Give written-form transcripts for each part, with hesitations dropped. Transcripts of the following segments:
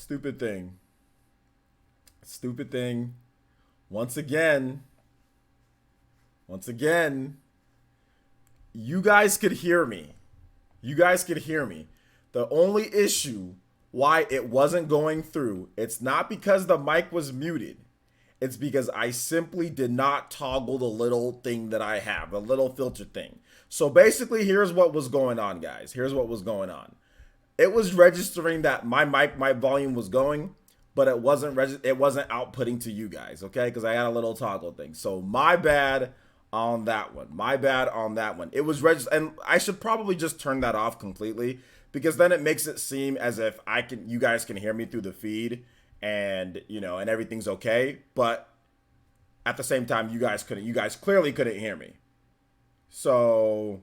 Stupid thing. Stupid thing. Once again. Once again. You guys could hear me. You guys could hear me. The only issue why it wasn't going through, it's not because the mic was muted. It's because I simply did not toggle the little thing that I have, the little filter thing. So basically, here's what was going on, guys. Here's what was going on. It was registering that my volume was going, but it wasn't outputting to you guys, okay? Because I had a little toggle thing. So my bad on that one. My bad on that one. It was and I should probably just turn that off completely, because then it makes it seem as if you guys can hear me through the feed, and and everything's okay. But at the same time, you guys clearly couldn't hear me. So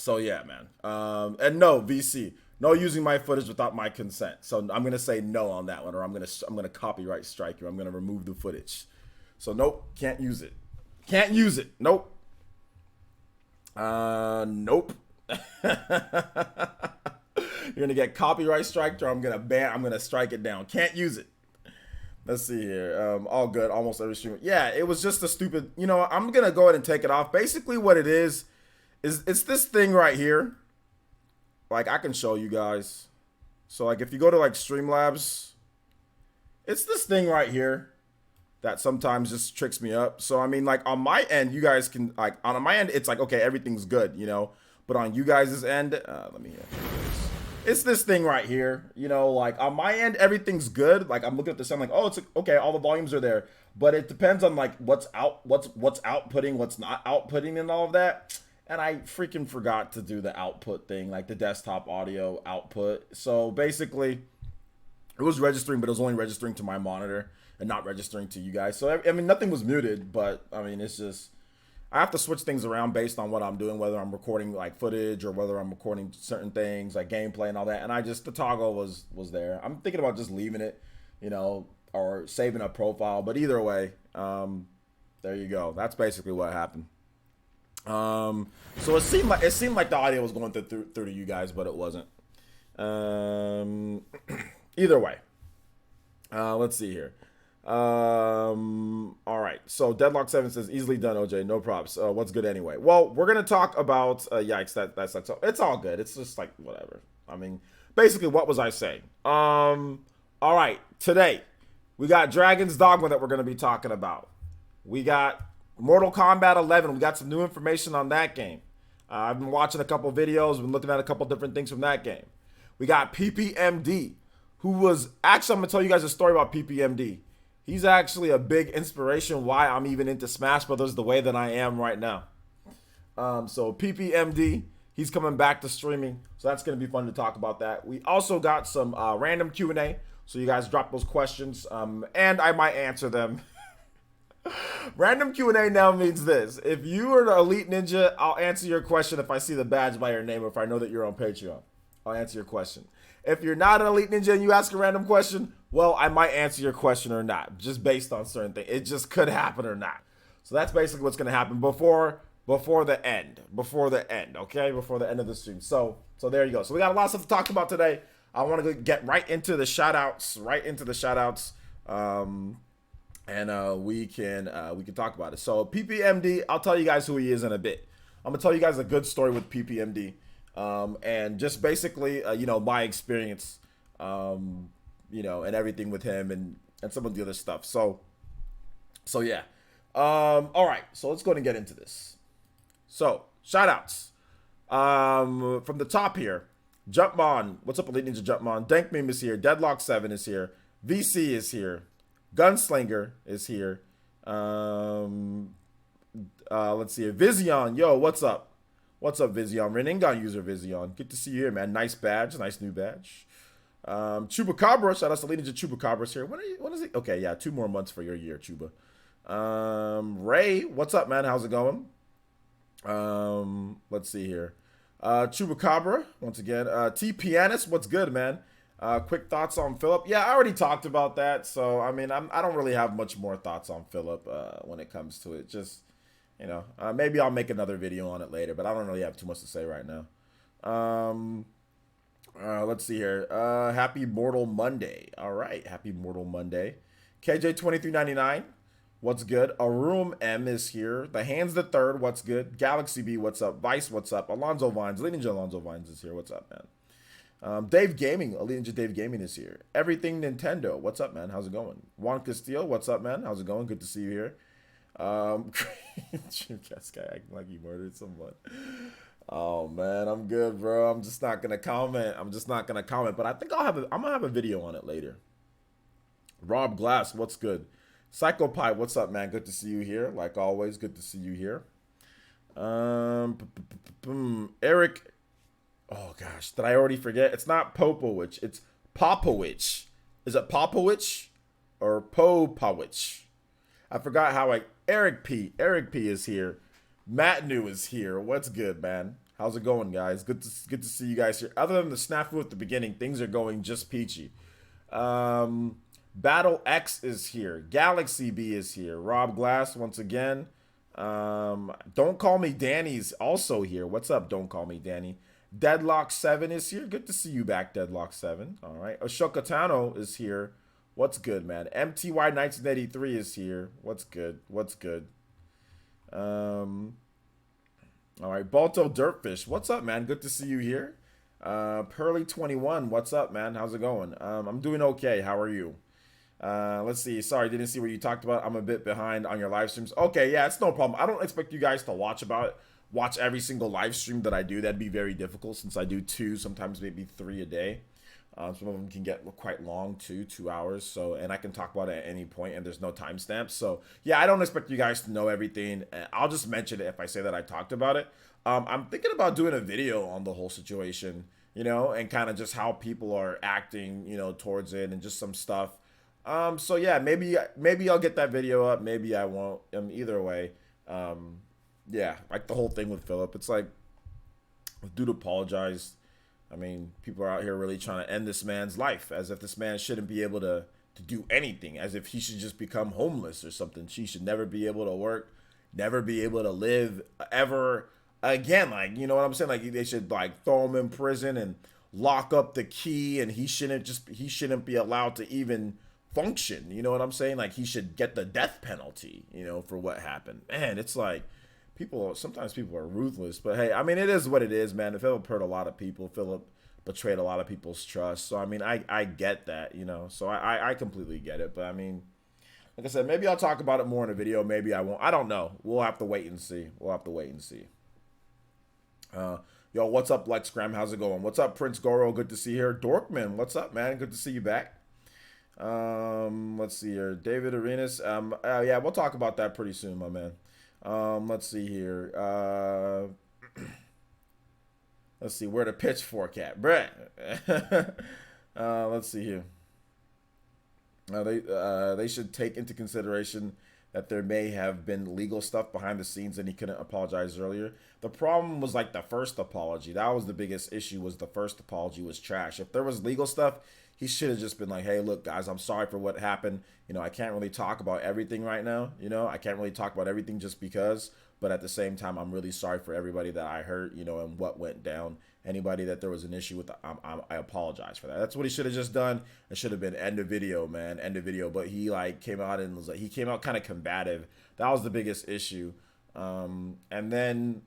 yeah, man. And no, VC, no using my footage without my consent. So I'm gonna say no on that one, or I'm gonna copyright strike you. I'm gonna remove the footage. So nope, can't use it. Can't use it. Nope. Nope. You're gonna get copyright striked, or I'm gonna strike it down. Can't use it. Let's see here. All good. Almost every stream. Yeah, it was just a stupid. I'm gonna go ahead and take it off. Basically, what it is it's this thing right here. Like, I can show you guys. So like, if you go to like Streamlabs, it's this thing right here that sometimes just tricks me up. So I mean, like, on my end, you guys can, like, on my end, it's like, okay, everything's good, But on you guys' end, let me hear. It's this thing right here, like, on my end, everything's good. Like, I'm looking at this, I'm like, oh, it's okay, all the volumes are there. But it depends on like what's outputting, what's not outputting, and all of that. And I freaking forgot to do the output thing, like the desktop audio output. So basically, it was registering, but it was only registering to my monitor and not registering to you guys. So I mean, nothing was muted, but I mean, it's just, I have to switch things around based on what I'm doing, whether I'm recording like footage or whether I'm recording certain things like gameplay and all that. And the toggle was there. I'm thinking about just leaving it, or saving a profile. But either way, there you go. That's basically what happened. So it seemed like the audio was going through to you guys, but it wasn't. Either way, let's see here. All right. So Deadlock 7 says easily done, OJ. No props. What's good anyway? Well, we're gonna talk about yikes. That sucks. It's all good. It's just like whatever. I mean, basically, what was I saying? All right. Today, we got Dragon's Dogma that we're gonna be talking about. We got Mortal Kombat 11. We got some new information on that game. I've been watching a couple videos. Been looking at a couple different things from that game. We got PPMD, who was actually, I'm gonna tell you guys a story about PPMD. He's actually a big inspiration why I'm even into Smash Brothers the way that I am right now. So PPMD, he's coming back to streaming, so that's going to be fun to talk about that. We also got some random Q&A, so you guys drop those questions, and I might answer them. Random Q&A now means this. If you are an Elite Ninja, I'll answer your question if I see the badge by your name or if I know that you're on Patreon. I'll answer your question. If you're not an Elite Ninja and you ask a random question, well, I might answer your question or not, just based on certain things. It just could happen or not. So that's basically what's going to happen before the end, okay? Before the end of the stream. So there you go. So we got a lot of stuff to talk about today. I want to get right into the shoutouts, and we can talk about it. So PPMD, I'll tell you guys who he is in a bit. I'm going to tell you guys a good story with PPMD. And just basically, my experience, and everything with him and some of the other stuff. So yeah. All right. So let's go ahead and get into this. So shout outs, from the top here. Jumpmon. What's up, Elite Ninja Jumpmon? Dank Meme is here. Deadlock 7 is here. VC is here. Gunslinger is here. Let's see. Vision. Yo, what's up? What's up, Vision? Reningon user Vision. Good to see you here, man. Nice badge. Nice new badge. Chupacabra. Shout out to Elite Ninja Chupacabra's here. When is it? Okay, yeah. 2 more months for your year, Chuba. Ray. What's up, man? How's it going? Let's see here. Chupacabra, once again. T Pianist, what's good, man? Quick thoughts on Philip. Yeah, I already talked about that. So, I mean, I don't really have much more thoughts on Philip when it comes to it. Just, maybe I'll make another video on it later, but I don't really have too much to say right now. Let's see here. Happy Mortal Monday. All right, happy Mortal Monday. KJ2399, what's good? Arum M is here. The Hands the Third, what's good? Galaxy B, what's up? Vice, what's up? Alonzo Vines, Elite Ninja Alonzo Vines is here. What's up, man? Dave Gaming, Elite Ninja Dave Gaming is here. Everything Nintendo, what's up, man? How's it going? Juan Castillo, what's up, man? How's it going? Good to see you here. Guy acting like he murdered someone. Oh man, I'm good, bro. I'm just not gonna comment. I'm just not gonna comment. But I think I'm gonna have a video on it later. Rob Glass, what's good? Psychopie, what's up, man? Good to see you here. Like always, good to see you here. Eric. Oh gosh, did I already forget? It's not Popowich. It's Popowich. Is it Popowich or Popowich? I forgot how I. Eric P. Eric P is here. Matt New is here. What's good, man? How's it going, guys? Good to see you guys here. Other than the snafu at the beginning, things are going just peachy. Battle X is here. Galaxy B is here. Rob Glass once again. Don't Call Me Danny's also here. What's up? Don't Call Me Danny. Deadlock 7 is here. Good to see you back, Deadlock 7. All right. Ashoka Tano is here. What's good, man? MTY 1983 is here. What's good? What's good? All right. Balto Dirtfish. What's up, man? Good to see you here. Pearly 21. What's up, man? How's it going? I'm doing okay. How are you? Let's see. Sorry, didn't see what you talked about. I'm a bit behind on your live streams. Okay, yeah, it's no problem. I don't expect you guys to watch every single live stream that I do. That'd be very difficult since I do 2, sometimes maybe 3 a day. Some of them can get quite long too, 2 hours. So, and I can talk about it at any point, and there's no timestamp. So, yeah, I don't expect you guys to know everything. I'll just mention it if I say that I talked about it. I'm thinking about doing a video on the whole situation, and kind of just how people are acting, towards it, and just some stuff. So yeah, maybe I'll get that video up. Maybe I won't. Either way, yeah, like the whole thing with Philip. It's like, dude apologized. I mean, people are out here really trying to end this man's life, as if this man shouldn't be able to do anything, as if he should just become homeless or something. She should never be able to work, never be able to live ever again. Like, you know what I'm saying? Like, they should like throw him in prison and lock up the key, and he shouldn't be allowed to even function. You know what I'm saying? Like, he should get the death penalty, for what happened. Man, it's like, sometimes people are ruthless, but hey, I mean, it is what it is, man. Philip hurt a lot of people. Philip betrayed a lot of people's trust. So, I mean, I get that, so I completely get it. But I mean, like I said, maybe I'll talk about it more in a video. Maybe I won't. I don't know. We'll have to wait and see. Yo, what's up, Lex Graham? How's it going? What's up, Prince Goro? Good to see you here. Dorkman, what's up, man? Good to see you back. Let's see here. David Arenas. Yeah, we'll talk about that pretty soon, my man. Let's see here. Let's see where the pitchfork at, Brett. Let's see here. They should take into consideration that there may have been legal stuff behind the scenes and he couldn't apologize earlier. The problem was like the first apology. That was the biggest issue, was the first apology was trash. If there was legal stuff, he should have just been like, hey, look, guys, I'm sorry for what happened. I can't really talk about everything right now. I can't really talk about everything just because. But at the same time, I'm really sorry for everybody that I hurt, and what went down. Anybody that there was an issue with, I apologize for that. That's what he should have just done. It should have been end of video, man, end of video. But he came out and was like, he came out kind of combative. That was the biggest issue. And then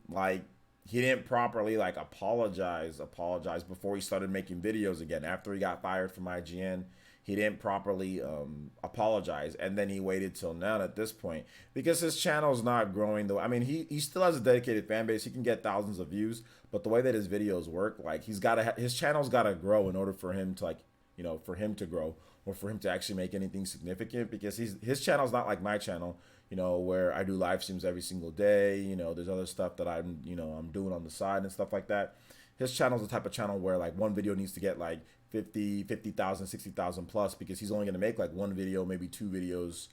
he didn't properly apologize before he started making videos again. After he got fired from IGN, he didn't properly apologize, and then he waited till now at this point because his channel's not growing though. I mean, he still has a dedicated fan base. He can get thousands of views, but the way that his videos work, his channel's got to grow in order for him to for him to grow, or for him to actually make anything significant, because his channel's not like my channel, where I do live streams every single day. There's other stuff that I'm doing on the side and stuff like that. His channel's the type of channel where one video needs to get 50,000, 60,000 plus, because he's only going to make one video, maybe 2 videos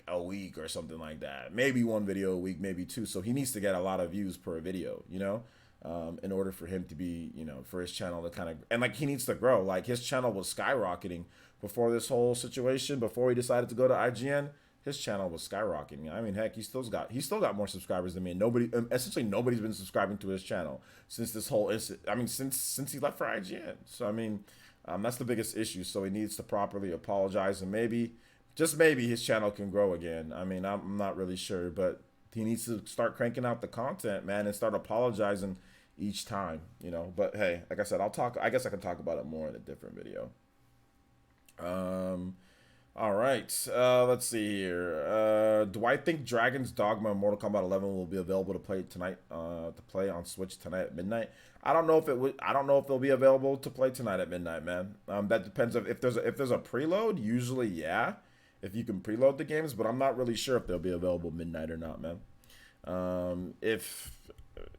a week or something like that. Maybe 1 video a week, maybe 2. So he needs to get a lot of views per video, in order for him to be, for his channel to kind of, and he needs to grow. His channel was skyrocketing before this whole situation, before he decided to go to IGN. his channel was skyrocketing. I mean, heck, he still got more subscribers than me. And essentially nobody's been subscribing to his channel since this whole I mean, since he left for IGN. So I mean, that's the biggest issue. So he needs to properly apologize, and maybe, just maybe, his channel can grow again. I mean, I'm not really sure, but he needs to start cranking out the content, man, and start apologizing each time, you know. But hey, like I said, I guess I can talk about it more in a different video. All right. Let's see here. Do I think Dragon's Dogma and Mortal Kombat 11 will be available to play tonight? To play on Switch tonight at midnight? I don't know if it would. I don't know if they'll be available to play tonight at midnight, man. That depends if there's a preload. Usually, yeah, if you can preload the games, but I'm not really sure if they'll be available midnight or not, man. If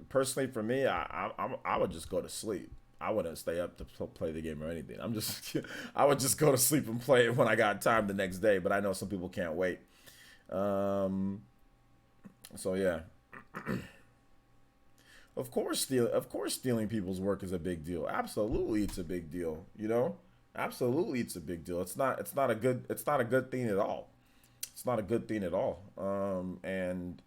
personally for me, I would just go to sleep. I wouldn't stay up to play the game or anything. I would just go to sleep and play it when I got time the next day. But I know some people can't wait. So yeah. Of course, stealing people's work is a big deal. Absolutely, it's a big deal. You know, absolutely, it's a big deal. It's not a good thing at all. It's not a good thing at all. And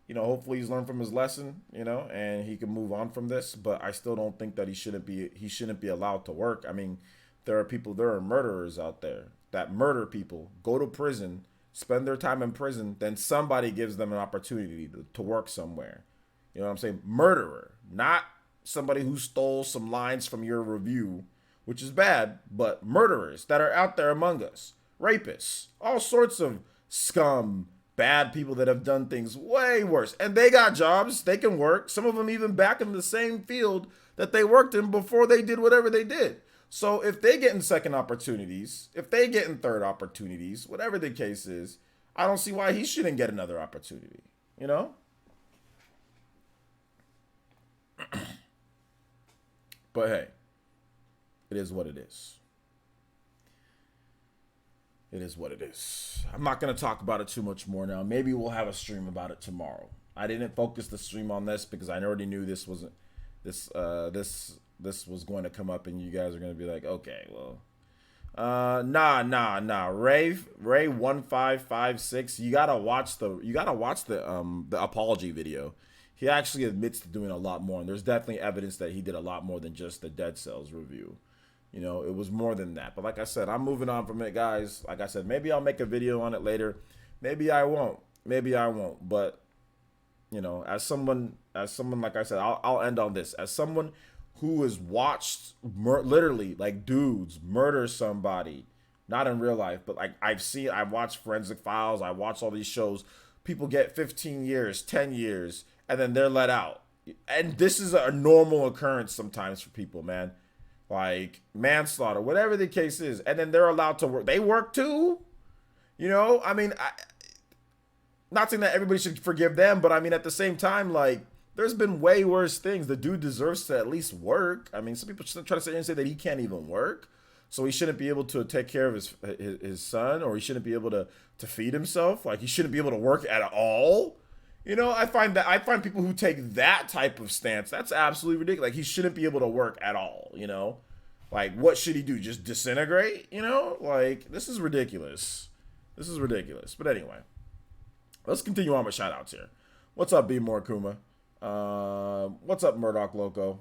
you know, hopefully he's learned from his lesson, you know, and he can move on from this. But I still don't think that he shouldn't be allowed to work. I mean, there are murderers out there that murder people, go to prison, spend their time in prison, then somebody gives them an opportunity to work somewhere. You know what I'm saying? Murderer, not somebody who stole some lines from your review, which is bad, but murderers that are out there among us, rapists, all sorts of scum, bad people that have done things way worse. And they got jobs. They can work. Some of them even back in the same field that they worked in before they did whatever they did. So if they get in second opportunities, if they get in third opportunities, whatever the case is, I don't see why he shouldn't get another opportunity. You know? But hey, it is what it is. It is what it is. I'm not going to talk about it too much more now. Maybe we'll have a stream about it tomorrow. I didn't focus the stream on this because I already knew this was going to come up and you guys are going to be like, okay, well, nah. Ray 1556, you got to watch the apology video. He actually admits to doing a lot more, and there's definitely evidence that he did a lot more than just the Dead Cells review. You know, it was more than that. But like I said, I'm moving on from it, guys. Like I said, maybe I'll make a video on it later. Maybe I won't. But, you know, as someone, like I said, I'll end on this. As someone who has watched literally like dudes murder somebody, not in real life, but like I've watched Forensic Files. I watched all these shows. People get 15 years, 10 years, and then they're let out. And this is a normal occurrence sometimes for people, man. Like manslaughter, whatever the case is, and then they're allowed to work. They work too, you know. I mean, not saying that everybody should forgive them, but I mean at the same time, like there's been way worse things. The dude deserves to at least work. I mean, some people try to sit here and say that he can't even work, so he shouldn't be able to take care of his son, or he shouldn't be able to feed himself. Like he shouldn't be able to work at all. You know, I find people who take that type of stance, that's absolutely ridiculous. Like he shouldn't be able to work at all, you know? Like what should he do? Just disintegrate, you know? Like this is ridiculous. But anyway, let's continue on with shoutouts here. What's up, B More Kuma? What's up, Murdoch Loco?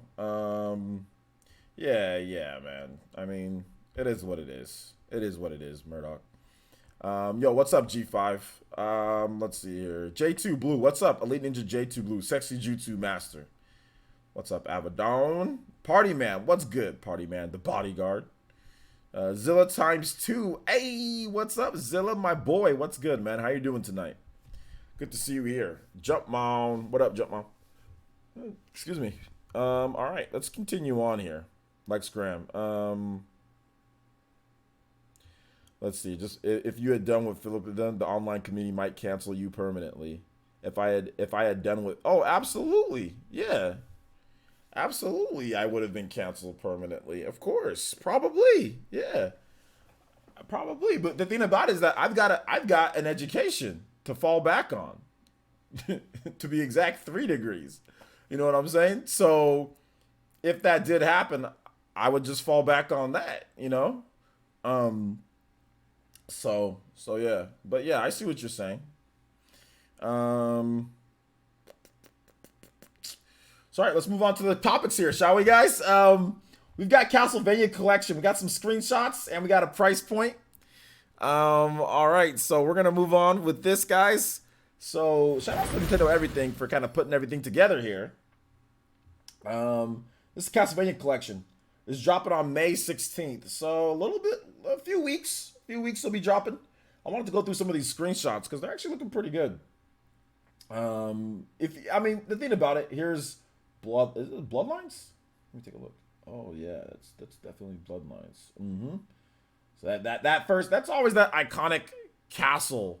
Yeah, man. I mean, it is what it is. Murdoch. Yo, what's up, G5? Let's see here. J2 Blue, what's up? Elite Ninja J2 Blue, Sexy Jutsu Master. What's up, Abaddon? Party Man, what's good, Party Man? The Bodyguard. Zilla times 2. Hey, what's up, Zilla, my boy? What's good, man? How you doing tonight? Good to see you here. Jumpmon, what up, Jumpmon? Excuse me. All right, let's continue on here. Like Scram. Let's see. Just if you had done what Philip had done, the online community might cancel you permanently. If I had done what, oh, absolutely, yeah, absolutely, I would have been canceled permanently. Of course, probably, yeah, probably. But the thing about it is that I've got an education to fall back on. To be exact, 3 degrees. You know what I'm saying? So if that did happen, I would just fall back on that. You know. So yeah, but yeah, I see what you're saying. Um, so all right, let's move on to the topics here, shall we, guys? We've got Castlevania collection. We got some screenshots, and we got a price point. All right, so we're gonna move on with this, guys. So shout out to Nintendo Everything for kind of putting everything together here. This is Castlevania collection. It's dropping on May 16th, so a little bit, a few weeks. A few weeks will be dropping. I wanted to go through some of these screenshots because they're actually looking pretty good. If I mean the thing about it, here's blood. Is it Bloodlines? Let me take a look. Oh yeah, that's definitely Bloodlines. So that first, that's always that iconic castle.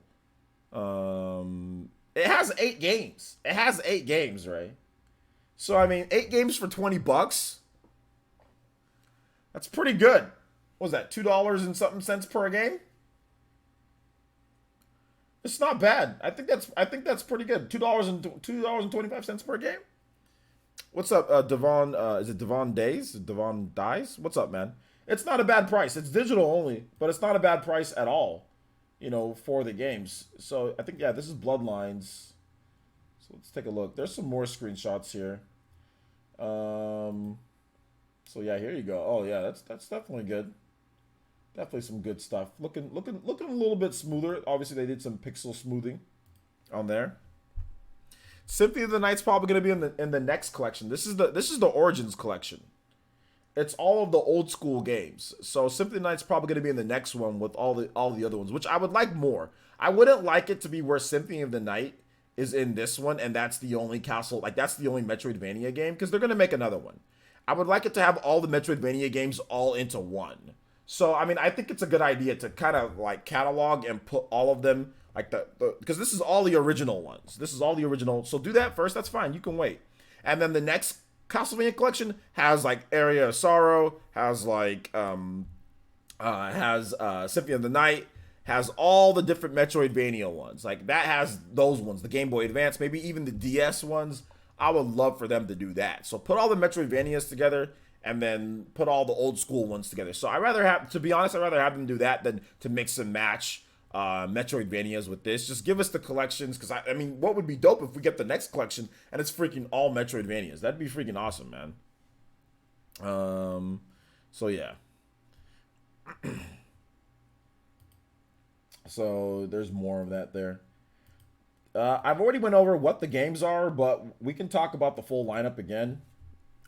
It has 8 games. It has 8 games, right? So I mean, 8 games for $20. That's pretty good. What was that, $2 and something cents per game? It's not bad. I think that's pretty good. $2.25 per game. What's up, Devon? Is it Devon Days? Devon Dies? What's up, man? It's not a bad price. It's digital only, but it's not a bad price at all. For the games. So I think, yeah, this is Bloodlines. So let's take a look. There's some more screenshots here. So yeah, here you go. Oh yeah, that's definitely good. Definitely some good stuff. Looking a little bit smoother. Obviously, they did some pixel smoothing on there. Symphony of the Night's probably going to be in the next collection. This is the Origins collection. It's all of the old school games. So Symphony of the Night's probably going to be in the next one with all the other ones, which I would like more. I wouldn't like it to be where Symphony of the Night is in this one, and that's the only castle, like that's the only Metroidvania game, because they're going to make another one. I would like it to have all the Metroidvania games all into one. So I mean, I think it's a good idea to kind of like catalog and put all of them like because this is all the original ones. This is all the original. So do that first. That's fine. You can wait. And then the next Castlevania collection has like Area of Sorrow, has like has Symphony of the Night, has all the different Metroidvania ones. Like that has those ones, the Game Boy Advance, maybe even the DS ones. I would love for them to do that. So put all the Metroidvanias together and then put all the old school ones together. So to be honest, I'd rather have them do that than to mix and match Metroidvanias with this. Just give us the collections, because I mean, what would be dope if we get the next collection and it's freaking all Metroidvanias? That'd be freaking awesome, man. So yeah. So there's more of that there. I've already went over what the games are, but we can talk about the full lineup again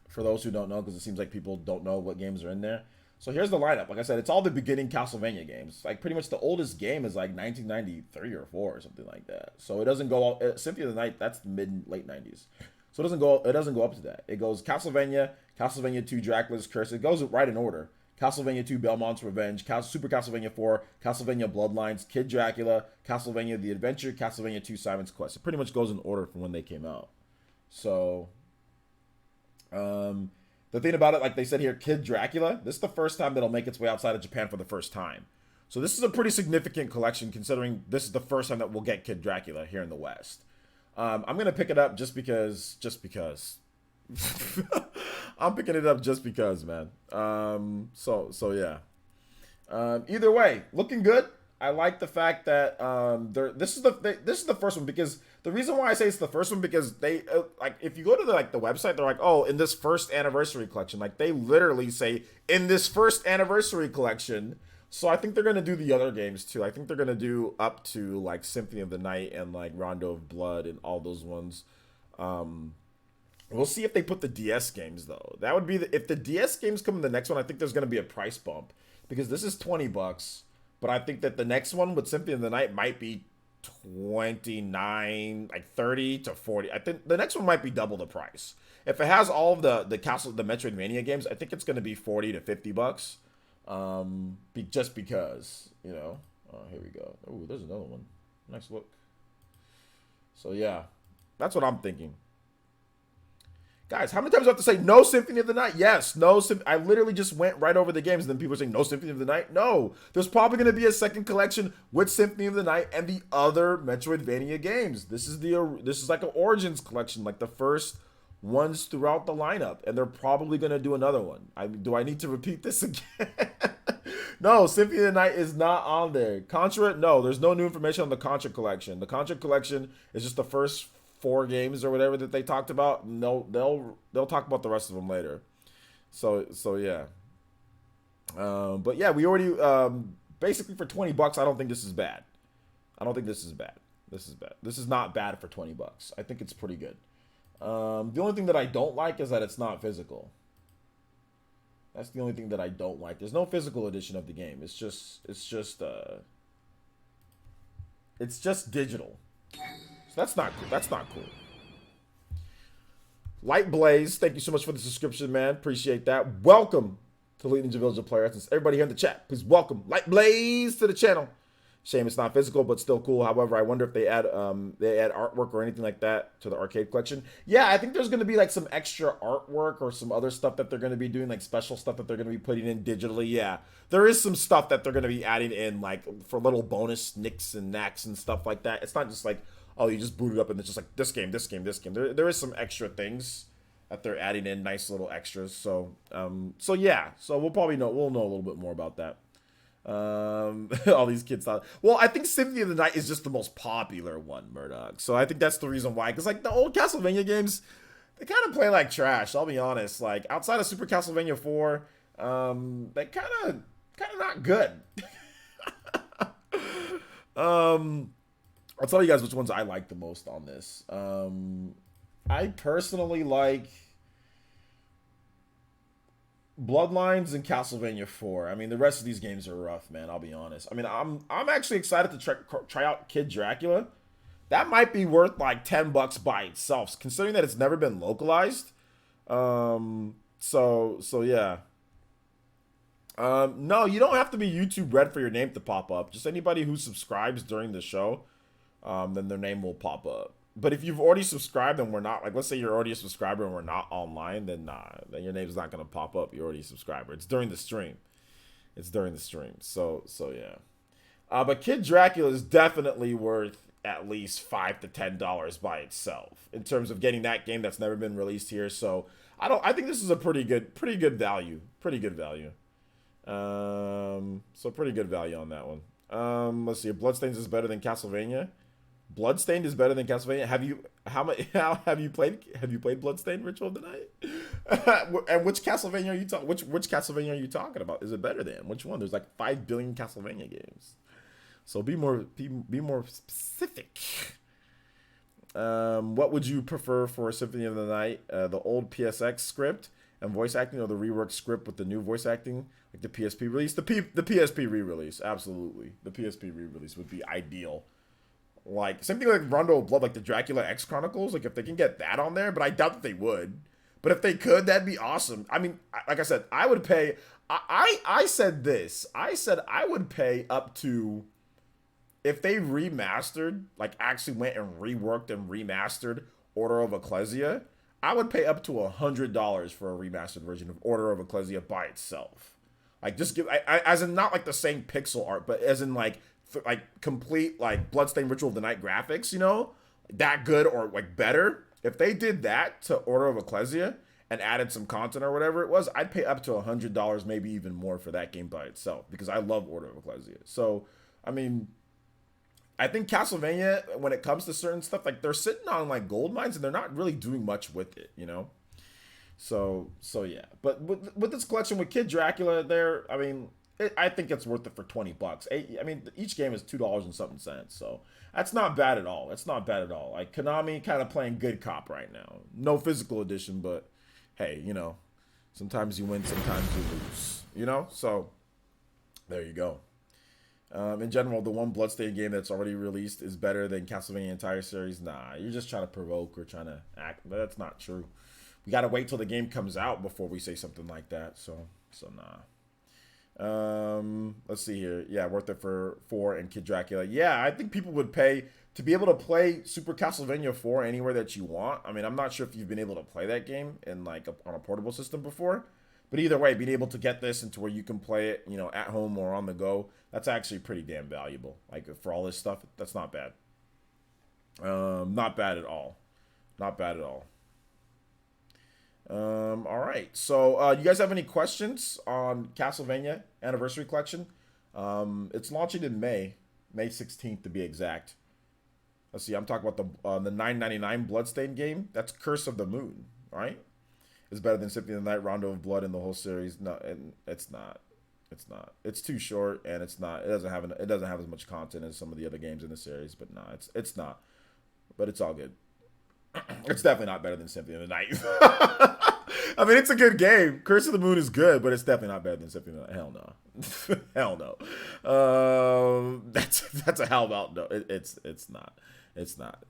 for those who don't know, because it seems like people don't know what games are in there. So here's the lineup. Like I said, it's all the beginning Castlevania games. Like pretty much the oldest game is like 1993 or 4 or something like that. So it doesn't go Symphony of the Night, that's mid late 90s. So it doesn't go up to that. It goes Castlevania, Castlevania 2 Dracula's Curse. It goes right in order. Castlevania 2 Belmont's Revenge, Super Castlevania 4, Castlevania Bloodlines, Kid Dracula, Castlevania The Adventure, Castlevania 2 Simon's Quest. It pretty much goes in order from when they came out. So the thing about it, like they said here, Kid Dracula, this is the first time that'll make its way outside of Japan for the first time. So this is a pretty significant collection, considering this is the first time that we'll get Kid Dracula here in the West. I'm gonna pick it up just because. I'm picking it up just because, man. So yeah. Either way, looking good. I like the fact that this is the first one, because the reason why I say it's the first one, because they like, if you go to the website, they're like, oh, in this first anniversary collection, like they literally say in this first anniversary collection. So I think they're gonna do the other games too. I think they're gonna do up to like Symphony of the Night and like Rondo of Blood and all those ones. We'll see if they put the DS games though. That would be if the DS games come in the next one. I think there's gonna be a price bump, because this is $20. But I think that the next one with Symphony of the Night might be 29, like 30 to 40. I think the next one might be double the price. If it has all of the Metroidvania games, I think it's going to be 40 to $50. Just because, here we go. Oh, there's another one. Nice look. So yeah, that's what I'm thinking. Guys, how many times do I have to say no Symphony of the Night? Yes, no. I literally just went right over the games, and then people are saying no Symphony of the Night. No, there's probably going to be a second collection with Symphony of the Night and the other Metroidvania games. This is like an Origins collection, like the first ones throughout the lineup, and they're probably going to do another one. Do I need to repeat this again? No, Symphony of the Night is not on there. Contra, no, there's no new information on the Contra collection. The Contra collection is just the first 4 games or whatever that they talked about. And they'll talk about the rest of them later. So yeah. But yeah, we already basically for $20. I don't think this is bad. I don't think this is bad. This is bad. This is not bad for $20. I think it's pretty good. The only thing that I don't like is that it's not physical. That's the only thing that I don't like. There's no physical edition of the game. It's just digital. So that's not cool. That's not cool. Light Blaze, thank you so much for the subscription, man. Appreciate that. Welcome to Elite Ninja Village of Player Essence. Everybody here in the chat, please welcome Light Blaze to the channel. Shame it's not physical, but still cool. However, I wonder if they add artwork or anything like that to the arcade collection. Yeah, I think there's going to be like some extra artwork or some other stuff that they're going to be doing, like special stuff that they're going to be putting in digitally. Yeah, there is some stuff that they're going to be adding in, like for little bonus nicks and knacks and stuff like that. It's not just like, oh, you just boot it up and it's just like this game. There is some extra things that they're adding in, nice little extras. So yeah, so we'll know a little bit more about that. All these kids thought, well, I think Symphony of the Night is just the most popular one, Murdoch. So I think that's the reason why. Because like the old Castlevania games, they kind of play like trash. I'll be honest. Like outside of Super Castlevania 4, they kind of not good. I'll tell you guys which ones I like the most on this. I personally like Bloodlines and Castlevania 4. I mean, the rest of these games are rough, man. I'll be honest. I mean, I'm actually excited to try out Kid Dracula. That might be worth like $10 by itself, considering that it's never been localized. So yeah. No, you don't have to be YouTube Red for your name to pop up. Just anybody who subscribes during the show, then their name will pop up. But if you've already subscribed and we're not, like, let's say you're already a subscriber and we're not online, then nah, then your name's not gonna pop up. You're already a subscriber. It's during the stream. So yeah. But Kid Dracula is definitely worth at least $5 to $10 by itself in terms of getting that game that's never been released here. So I think this is a pretty good value. So pretty good value on that one. Let's see. Bloodstains is better than Castlevania. Bloodstained is better than Castlevania. Have you played Bloodstained Ritual of the Night? And which Castlevania are you talking? Which Castlevania are you talking about? Is it better than which one? There's like 5 billion Castlevania games, so be more specific. What would you prefer for Symphony of the Night? The old PSX script and voice acting, or the reworked script with the new voice acting, like the PSP release? The PSP re-release, absolutely. The PSP re-release would be ideal. Like, same thing like Rondo of Blood, like the Dracula X Chronicles, like if they can get that on there, but I doubt that they would. But if they could, that'd be awesome. I mean, like I said, I would pay, I said this, I said I would pay up to, if they remastered, like actually went and reworked and remastered Order of Ecclesia, I would pay up to $100 for a remastered version of Order of Ecclesia by itself. Like, just give, as in not like the same pixel art, but as in like complete like Bloodstained Ritual of the Night graphics, you know, that good or like better. If they did that to Order of Ecclesia and added some content or whatever it was, I'd pay up to $100, maybe even more for that game by itself, because I love Order of Ecclesia. So, I mean, I think Castlevania, when it comes to certain stuff, like they're sitting on like gold mines and they're not really doing much with it, you know. So yeah. But with this collection with Kid Dracula, I mean, I think it's worth it for $20. I mean, each game is $2 and something cents, so that's not bad at all. Like Konami kind of playing good cop right now. No physical edition, but hey, you know, sometimes you win, sometimes you lose. You know, so there you go. In general, the one Bloodstained game that's already released is better than Castlevania entire series. Nah, you're just trying to provoke or trying to act, but that's not true. We gotta wait till the game comes out before we say something like that. So nah. Let's see here. Yeah, worth it for 4 and Kid Dracula. Yeah, I think people would pay to be able to play Super Castlevania 4 anywhere that you want. I mean, I'm not sure if you've been able to play that game in like on a portable system before, but either way, being able to get this into where you can play it, you know, at home or on the go, that's actually pretty damn valuable. Like for all this stuff, that's not bad. Not bad at all. All right. So, you guys have any questions on Castlevania Anniversary Collection? It's launching in May 16th to be exact. Let's see. I'm talking about the 9.99 Bloodstained game. That's Curse of the Moon. All right. It's better than Symphony of the Night, Rondo of Blood, in the whole series. No, it's not. It's not. It's too short, and it's not. It doesn't have as much content as some of the other games in the series. But no, it's not. But it's all good. It's definitely not better than Symphony of the Night. I mean, it's a good game. Curse of the Moon is good, but it's definitely not better than Symphony of the Night. Hell no. Hell no. That's a hell about no. It's not. It's not.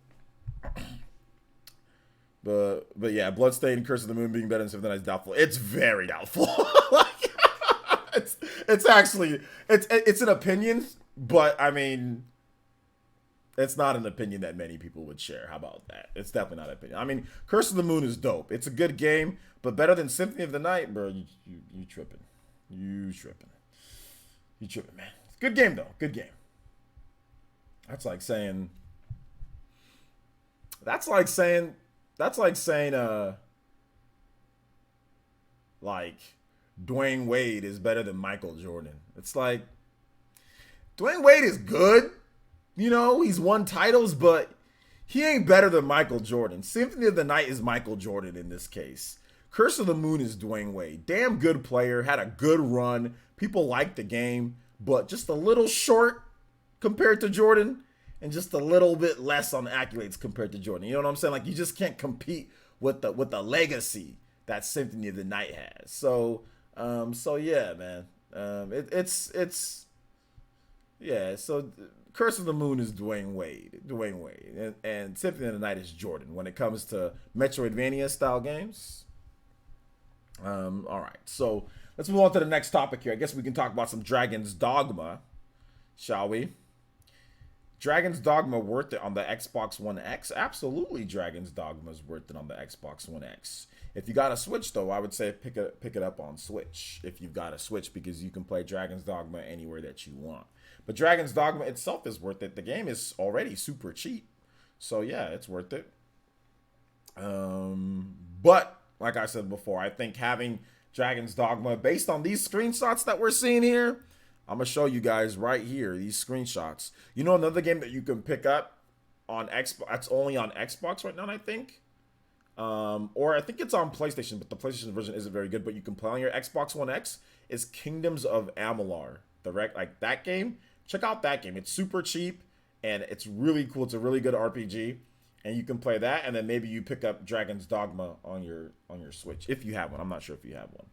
But yeah, Bloodstained, Curse of the Moon being better than Symphony of the Night is doubtful. It's very doubtful. Like, it's actually it's an opinion, but I mean, it's not an opinion that many people would share. How about that? It's definitely not an opinion. I mean, Curse of the Moon is dope. It's a good game, but better than Symphony of the Night, bro. You tripping. You tripping. You tripping, man. Good game though. Good game. That's like saying. That's like saying. That's like saying. Like Dwayne Wade is better than Michael Jordan. It's like Dwayne Wade is good. You know, he's won titles, but he ain't better than Michael Jordan. Symphony of the Night is Michael Jordan in this case. Curse of the Moon is Dwayne Wade. Damn good player, had a good run. People liked the game, but just a little short compared to Jordan, and just a little bit less on the accolades compared to Jordan. You know what I'm saying? Like, you just can't compete with the legacy that Symphony of the Night has. So yeah, man. It's yeah. So Curse of the Moon is Dwayne Wade, and Symphony of the Night is Jordan when it comes to Metroidvania style games. All right, so let's move on to the next topic here. I guess we can talk about some Dragon's Dogma, shall we? Dragon's Dogma worth it on the Xbox One X? Absolutely, Dragon's Dogma is worth it on the Xbox One X. If you got a Switch, though, I would say pick it up on Switch if you've got a Switch, because you can play Dragon's Dogma anywhere that you want. But Dragon's Dogma itself is worth it. The game is already super cheap, so yeah, it's worth it. But like I said before, I think having Dragon's Dogma, based on these screenshots that we're seeing here, I'm gonna show you guys right here these screenshots. You know, another game that you can pick up on Xbox. That's only on Xbox right now, I think. Or I think it's on PlayStation, but the PlayStation version isn't very good. But you can play on your Xbox One X. Is Kingdoms of Amalur, like that game? Check out that game. It's super cheap and it's really cool. It's a really good RPG, and you can play that. And then maybe you pick up Dragon's Dogma on your Switch if you have one. I'm not sure if you have one.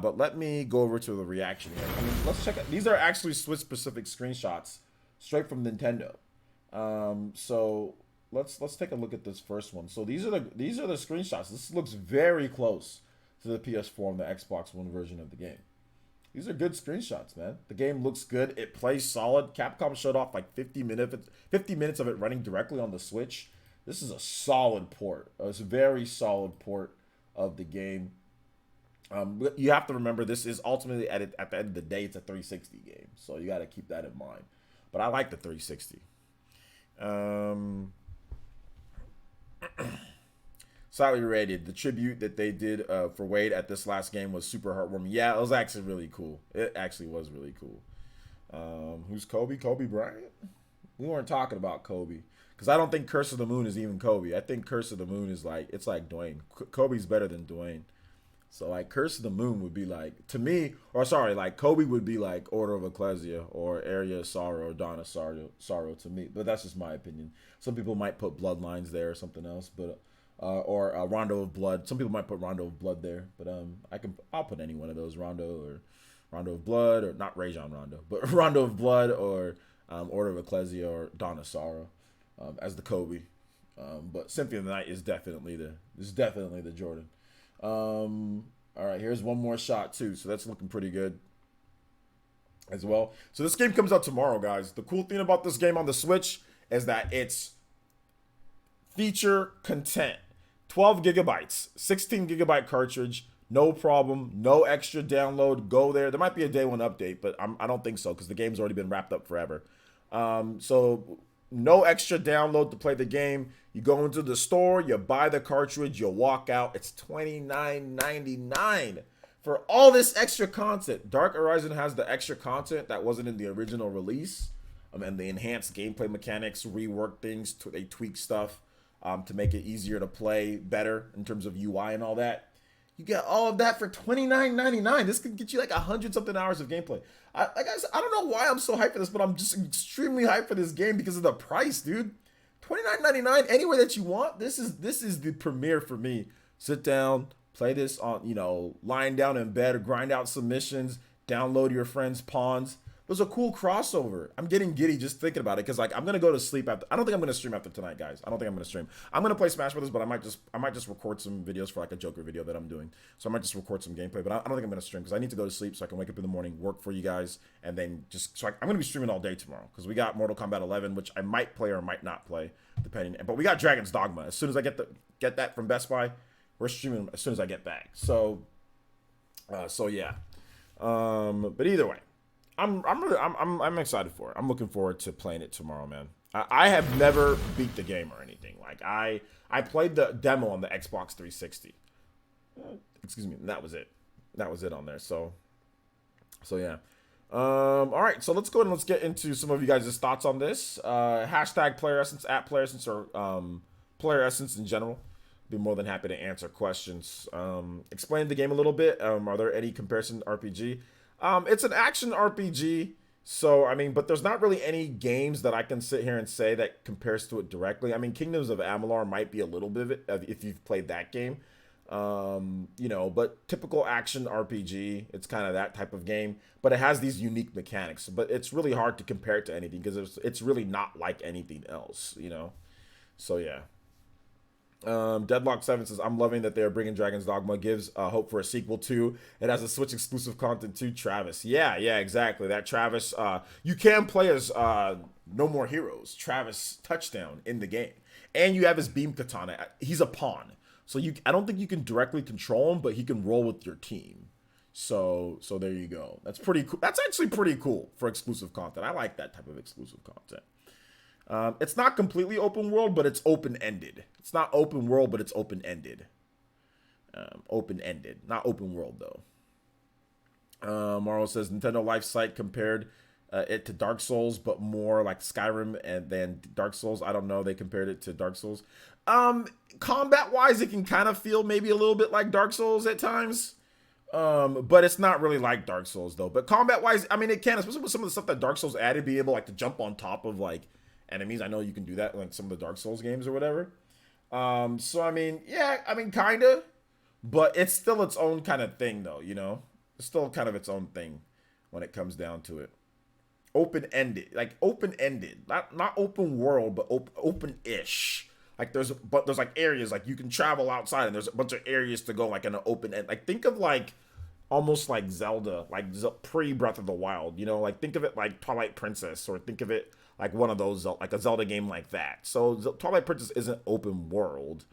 But let me go over to the reaction here. I mean, let's check it. These are actually Switch-specific screenshots, straight from Nintendo. So let's take a look at this first one. So these are the screenshots. This looks very close to the PS4 and the Xbox One version of the game. These are good screenshots, man. The game looks good. It plays solid. Capcom showed off like 50 minutes of it running directly on the Switch. This is a solid port. It's a very solid port of the game. You have to remember, this is ultimately at the end of the day, it's a 360 game, so you got to keep that in mind. But I like the 360. Slightly rated. The tribute that they did for Wade at this last game was super heartwarming. Yeah, it was actually really cool. It actually was really cool. Who's Kobe? Kobe Bryant? We weren't talking about Kobe, because I don't think Curse of the Moon is even Kobe. I think Curse of the Moon is like Dwayne. Kobe's better than Dwayne. So like Curse of the Moon would be like, to me, or sorry, like Kobe would be like Order of Ecclesia or Area of Sorrow or Dawn of Sorrow to me. But that's just my opinion. Some people might put Bloodlines there or something else, but or Rondo of Blood. Some people might put Rondo of Blood there, but I'll put any one of those, Rondo of Blood, or not Rajon Rondo, but Rondo of Blood, or Order of Ecclesia or Dawn of Sorrow as the Kobe. But Symphony of the Night is definitely the Jordan. All right, here's one more shot too, so that's looking pretty good as well. So this game comes out tomorrow, guys. The cool thing about this game on the Switch is that it's feature content. 12 gigabytes, 16 gigabyte cartridge, no problem, no extra download. Go there. There might be a day one update, but I don't think so, because the game's already been wrapped up forever. So No extra download to play the game. You go into the store, you buy the cartridge, you walk out. It's $29.99 for all this extra content. Dark Horizon has the extra content that wasn't in the original release. And the enhanced gameplay mechanics, rework things, they tweak stuff to make it easier to play better in terms of UI and all that. You get all of that for $29.99. This could get you like 100-something hours of gameplay. Like I said, I don't know why I'm so hyped for this, but I'm just extremely hyped for this game because of the price, dude. $29.99 anywhere that you want. This is the premiere for me. Sit down, play this on, lying down in bed, or grind out some missions, download your friends' pawns. It was a cool crossover. I'm getting giddy just thinking about it because like I'm gonna go to sleep after. I don't think I'm gonna stream after tonight, guys. I don't think I'm gonna stream. I'm gonna play Smash Brothers, but I might just record some videos for like a Joker video that I'm doing. So I might just record some gameplay, but I don't think I'm gonna stream because I need to go to sleep so I can wake up in the morning, work for you guys, and then I'm gonna be streaming all day tomorrow because we got Mortal Kombat 11, which I might play or might not play depending. But we got Dragon's Dogma. As soon as I get that from Best Buy, we're streaming as soon as I get back. So yeah. But either way. I'm excited for it. I'm looking forward to playing it tomorrow, man. I have never beat the game or anything. Like I played the demo on the Xbox 360. Excuse me, and that was it. That was it on there. So yeah. All right, so let's go ahead and let's get into some of you guys' thoughts on this. Hashtag Player Essence, at Player Essence, or Player Essence in general. Be more than happy to answer questions. Explain the game a little bit. Are there any comparison to RPG? It's an action RPG, so I mean, but there's not really any games that I can sit here and say that compares to it directly. I mean, Kingdoms of Amalur might be a little bit of it if you've played that game, but typical action RPG, it's kind of that type of game, but it has these unique mechanics. But it's really hard to compare it to anything because it's really not like anything else, So yeah. Deadlock 7 says, I'm loving that they are bringing Dragon's Dogma, gives hope for a sequel too. It has a Switch exclusive content too. Travis, yeah, exactly, that Travis, you can play as No More Heroes, Travis Touchdown, in the game, and you have his beam katana. He's a pawn, so I don't think you can directly control him, but he can roll with your team. So there you go. That's pretty cool. That's actually pretty cool for exclusive content. I like that type of exclusive content. It's not completely open world, but it's open-ended. It's not open world, but it's open-ended. Open-ended. Not open world, though. Marlo says, Nintendo Life site compared it to Dark Souls, but more like Skyrim and then Dark Souls. I don't know. They compared it to Dark Souls. Combat-wise, it can kind of feel maybe a little bit like Dark Souls at times. But it's not really like Dark Souls, though. But combat-wise, I mean, it can, especially with some of the stuff that Dark Souls added, be able like to jump on top of like enemies. I know you can do that in like some of the Dark Souls games or whatever. So I mean, yeah, I mean, kinda, but it's still its own kind of thing, though. It's still kind of its own thing when it comes down to it. Open-ended, not open world, but open-ish. Like there's like areas like you can travel outside, and there's a bunch of areas to go like in an open end. Like think of like almost like Zelda, like pre Breath of the Wild. Like think of it like Twilight Princess, or think of it like one of those, like a Zelda game like that. So Twilight Princess isn't open world.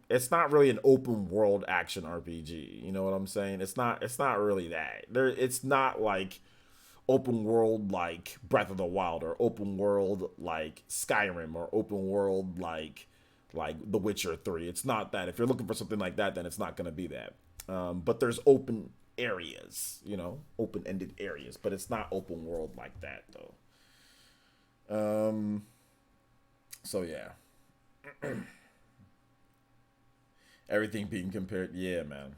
It's not really an open world action RPG. You know what I'm saying? It's not really that. It's not like open world like Breath of the Wild, or open world like Skyrim, or open world like The Witcher 3. It's not that. If you're looking for something like that, then it's not going to be that. But there's open areas, open-ended areas, but it's not open world like that, though. So yeah. Everything being compared. Yeah, man.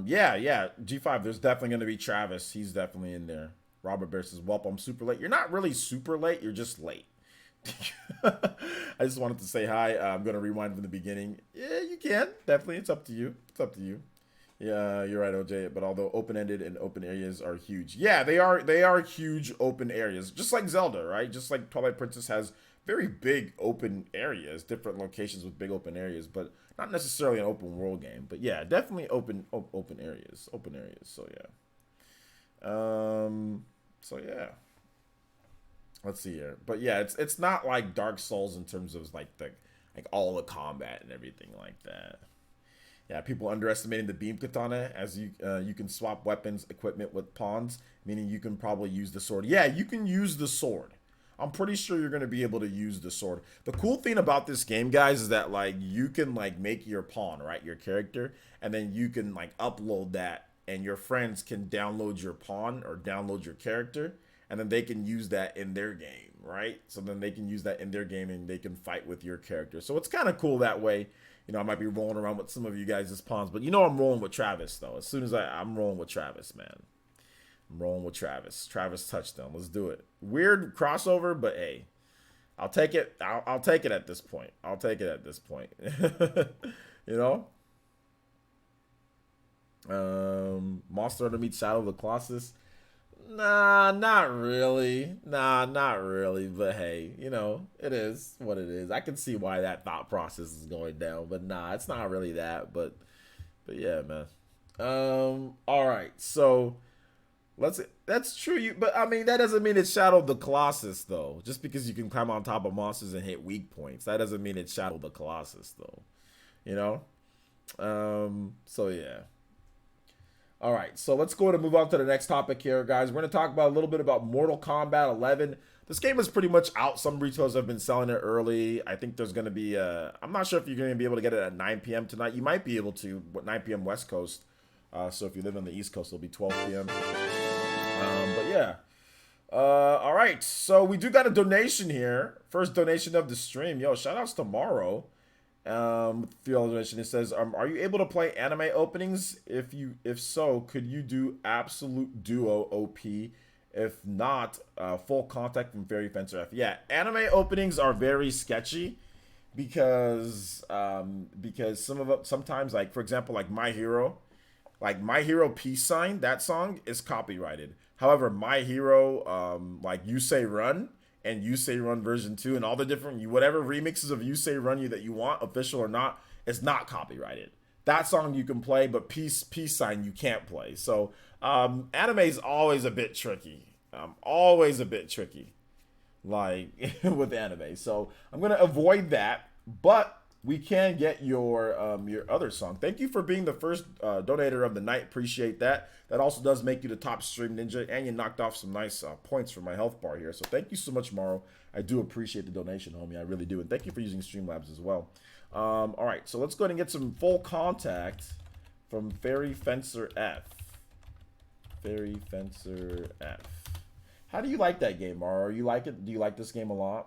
Yeah. G5, there's definitely going to be Travis. He's definitely in there. Robert Bear says, Welp, I'm super late. You're not really super late. You're just late. I just wanted to say hi. I'm going to rewind from the beginning. Yeah, you can. Definitely. It's up to you. Yeah, you're right, OJ. But although open-ended and open areas are huge. Yeah, they are huge open areas. Just like Zelda, right? Just like Twilight Princess has very big open areas, different locations with big open areas, but not necessarily an open world game. But yeah, definitely open areas. So yeah. Let's see here. But yeah, it's not like Dark Souls in terms of like all the combat and everything like that. Yeah, people underestimating the beam katana, as you can swap weapons equipment with pawns, meaning you can probably use the sword. Yeah, you can use the sword. I'm pretty sure you're gonna be able to use the sword. The cool thing about this game, guys, is that like you can like make your pawn, right, your character, and then you can like upload that, and your friends can download your pawn or download your character, and then they can use that in their game, right? So then they can use that in their game, and they can fight with your character. So it's kind of cool that way. You know, I might be rolling around with some of you guys' pawns, but you know I'm rolling with Travis though. As soon as I'm rolling with Travis, man. I'm rolling with Travis. Travis touchdown. Let's do it. Weird crossover, but hey, I'll take it. I'll take it at this point. I'll take it at this point. You know? Monster Hunter meets Shadow of the Colossus. Nah, not really. Nah, not really. But hey, you know, it is what it is. I can see why that thought process is going down, but nah, it's not really that. But yeah, man. All right. So that's true. But I mean that doesn't mean it's Shadow of the Colossus though. Just because you can climb on top of monsters and hit weak points, that doesn't mean it's Shadow of the Colossus though. You know? So yeah. All right, so let's go ahead and move on to the next topic here, guys. We're going to talk about a little bit about Mortal Kombat 11. This game is pretty much out. Some retailers have been selling it early. I think there's going to be I'm not sure if you're going to be able to get it at 9 p.m. tonight. You might be able to, 9 p.m. West Coast. So if you live on the East Coast, it'll be 12 p.m. But yeah. All right, so we do got a donation here. First donation of the stream. Yo, shout outs to Morrow. Field donation. It says, are you able to play anime openings? If so, could you do Absolute Duo OP? If not, Full Contact from Fairy Fencer F. Yeah, anime openings are very sketchy because sometimes, like for example, like My Hero, Peace Sign, that song is copyrighted. However, My Hero, like You Say Run and You Say Run version 2 and all the different whatever remixes of You Say Run you that you want, official or not, it's not copyrighted. That song you can play, but Peace Sign you can't play. So anime is always a bit tricky. Always a bit tricky, like with anime. So I'm gonna avoid that, but we can get your other song. Thank you for being the first donator of the night. Appreciate that. That also does make you the top stream ninja, and you knocked off some nice points for my health bar here. So thank you so much, Morrow. I do appreciate the donation, homie. I really do, and thank you for using Streamlabs as well. All right, so let's go ahead and get some Full Contact from Fairy Fencer F. Fairy Fencer F. How do you like that game, Morrow? You like it? Do you like this game a lot?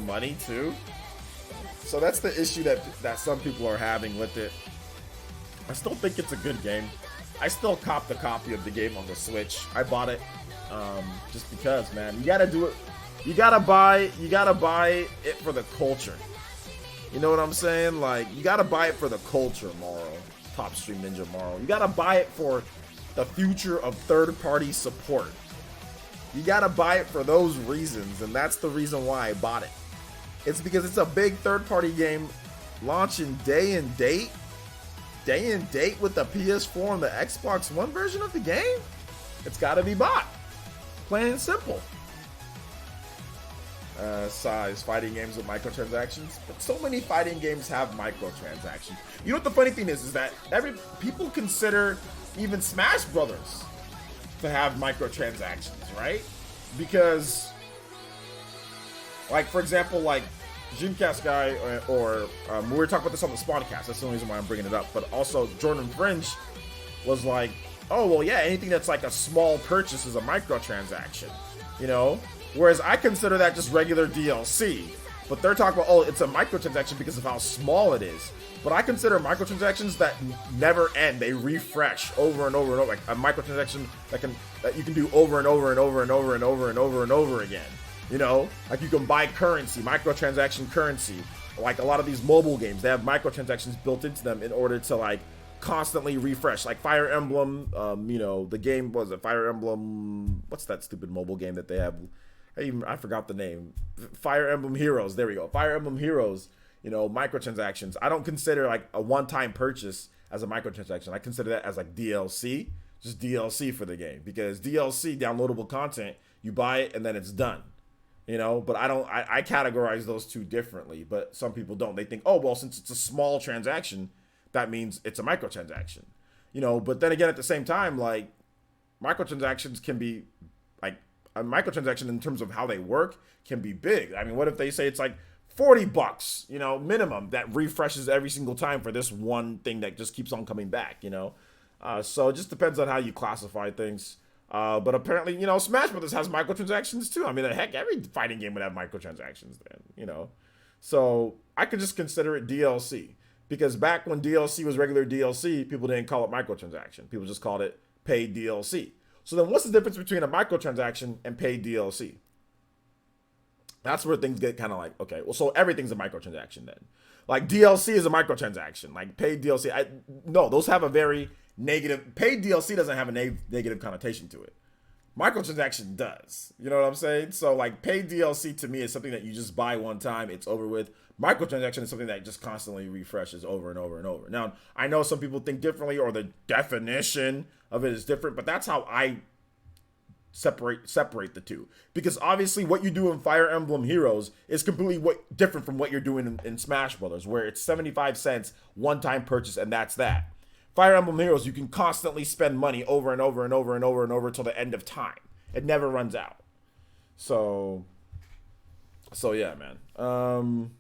money too. So that's the issue that some people are having with it. I still think it's a good game. I still copped a copy of the game on the Switch. I bought it just because, man. You gotta do it. You gotta buy it for the culture. You know what I'm saying? Like, you gotta buy it for the culture, Morrow. Top Stream Ninja Morrow. You gotta buy it for the future of third-party support. You gotta buy it for those reasons, and that's the reason why I bought it. It's because it's a big third-party game launching day and date with the PS4 and the Xbox One version of the game. It's gotta be bought. Plain and simple. Size fighting games with microtransactions, but so many fighting games have microtransactions. You know what the funny thing is that people consider even Smash Brothers to have microtransactions, right? Because, like, for example, like Dreamcast guy, or we were talking about this on the Spawncast. That's the only reason why I'm bringing it up. But also, Jordan Fringe was like, "Oh well, yeah, anything that's like a small purchase is a microtransaction," you know. Whereas I consider that just regular DLC. But they're talking about, oh, it's a microtransaction because of how small it is. But I consider microtransactions that never end. They refresh over and over and over. Like a microtransaction that you can do over and over and over and over and over and over and over again. You know, like you can buy currency, microtransaction currency. Like a lot of these mobile games, they have microtransactions built into them in order to like constantly refresh. Like Fire Emblem, you know, the game was a Fire Emblem. What's that stupid mobile game that they have? I forgot the name. Fire Emblem Heroes. There we go. Fire Emblem Heroes. You know, microtransactions. I don't consider like a one-time purchase as a microtransaction. I consider that as like DLC, just DLC for the game, because DLC, downloadable content, you buy it and then it's done. You know, but I categorize those two differently, but some people don't. They think, oh, well, since it's a small transaction, that means it's a microtransaction. You know, but then again, at the same time, like, microtransactions can be, like, a microtransaction in terms of how they work can be big. I mean, what if they say it's like $40, you know, minimum, that refreshes every single time for this one thing that just keeps on coming back, you know? So it just depends on how you classify things. But apparently, you know, Smash Brothers has microtransactions too. I mean, heck, every fighting game would have microtransactions then, you know? So I could just consider it DLC, because back when DLC was regular DLC, people didn't call it microtransaction. People just called it paid DLC. So then what's the difference between a microtransaction and paid DLC? That's where things get kind of like, okay, well, so everything's a microtransaction then. Like DLC is a microtransaction. Like paid DLC, no, those have a very negative. Paid DLC doesn't have a negative connotation to it. Microtransaction does. You know what I'm saying? So like paid DLC to me is something that you just buy one time, it's over with. Microtransaction is something that just constantly refreshes over and over and over. Now, I know some people think differently, or the definition of it is different, but that's how I separate the two. Because obviously what you do in Fire Emblem Heroes is completely different from what you're doing in Smash Brothers, where it's 75 cents, one-time purchase, and that's that. Fire Emblem Heroes, you can constantly spend money over and over and over and over and over till the end of time. It never runs out. So yeah, man.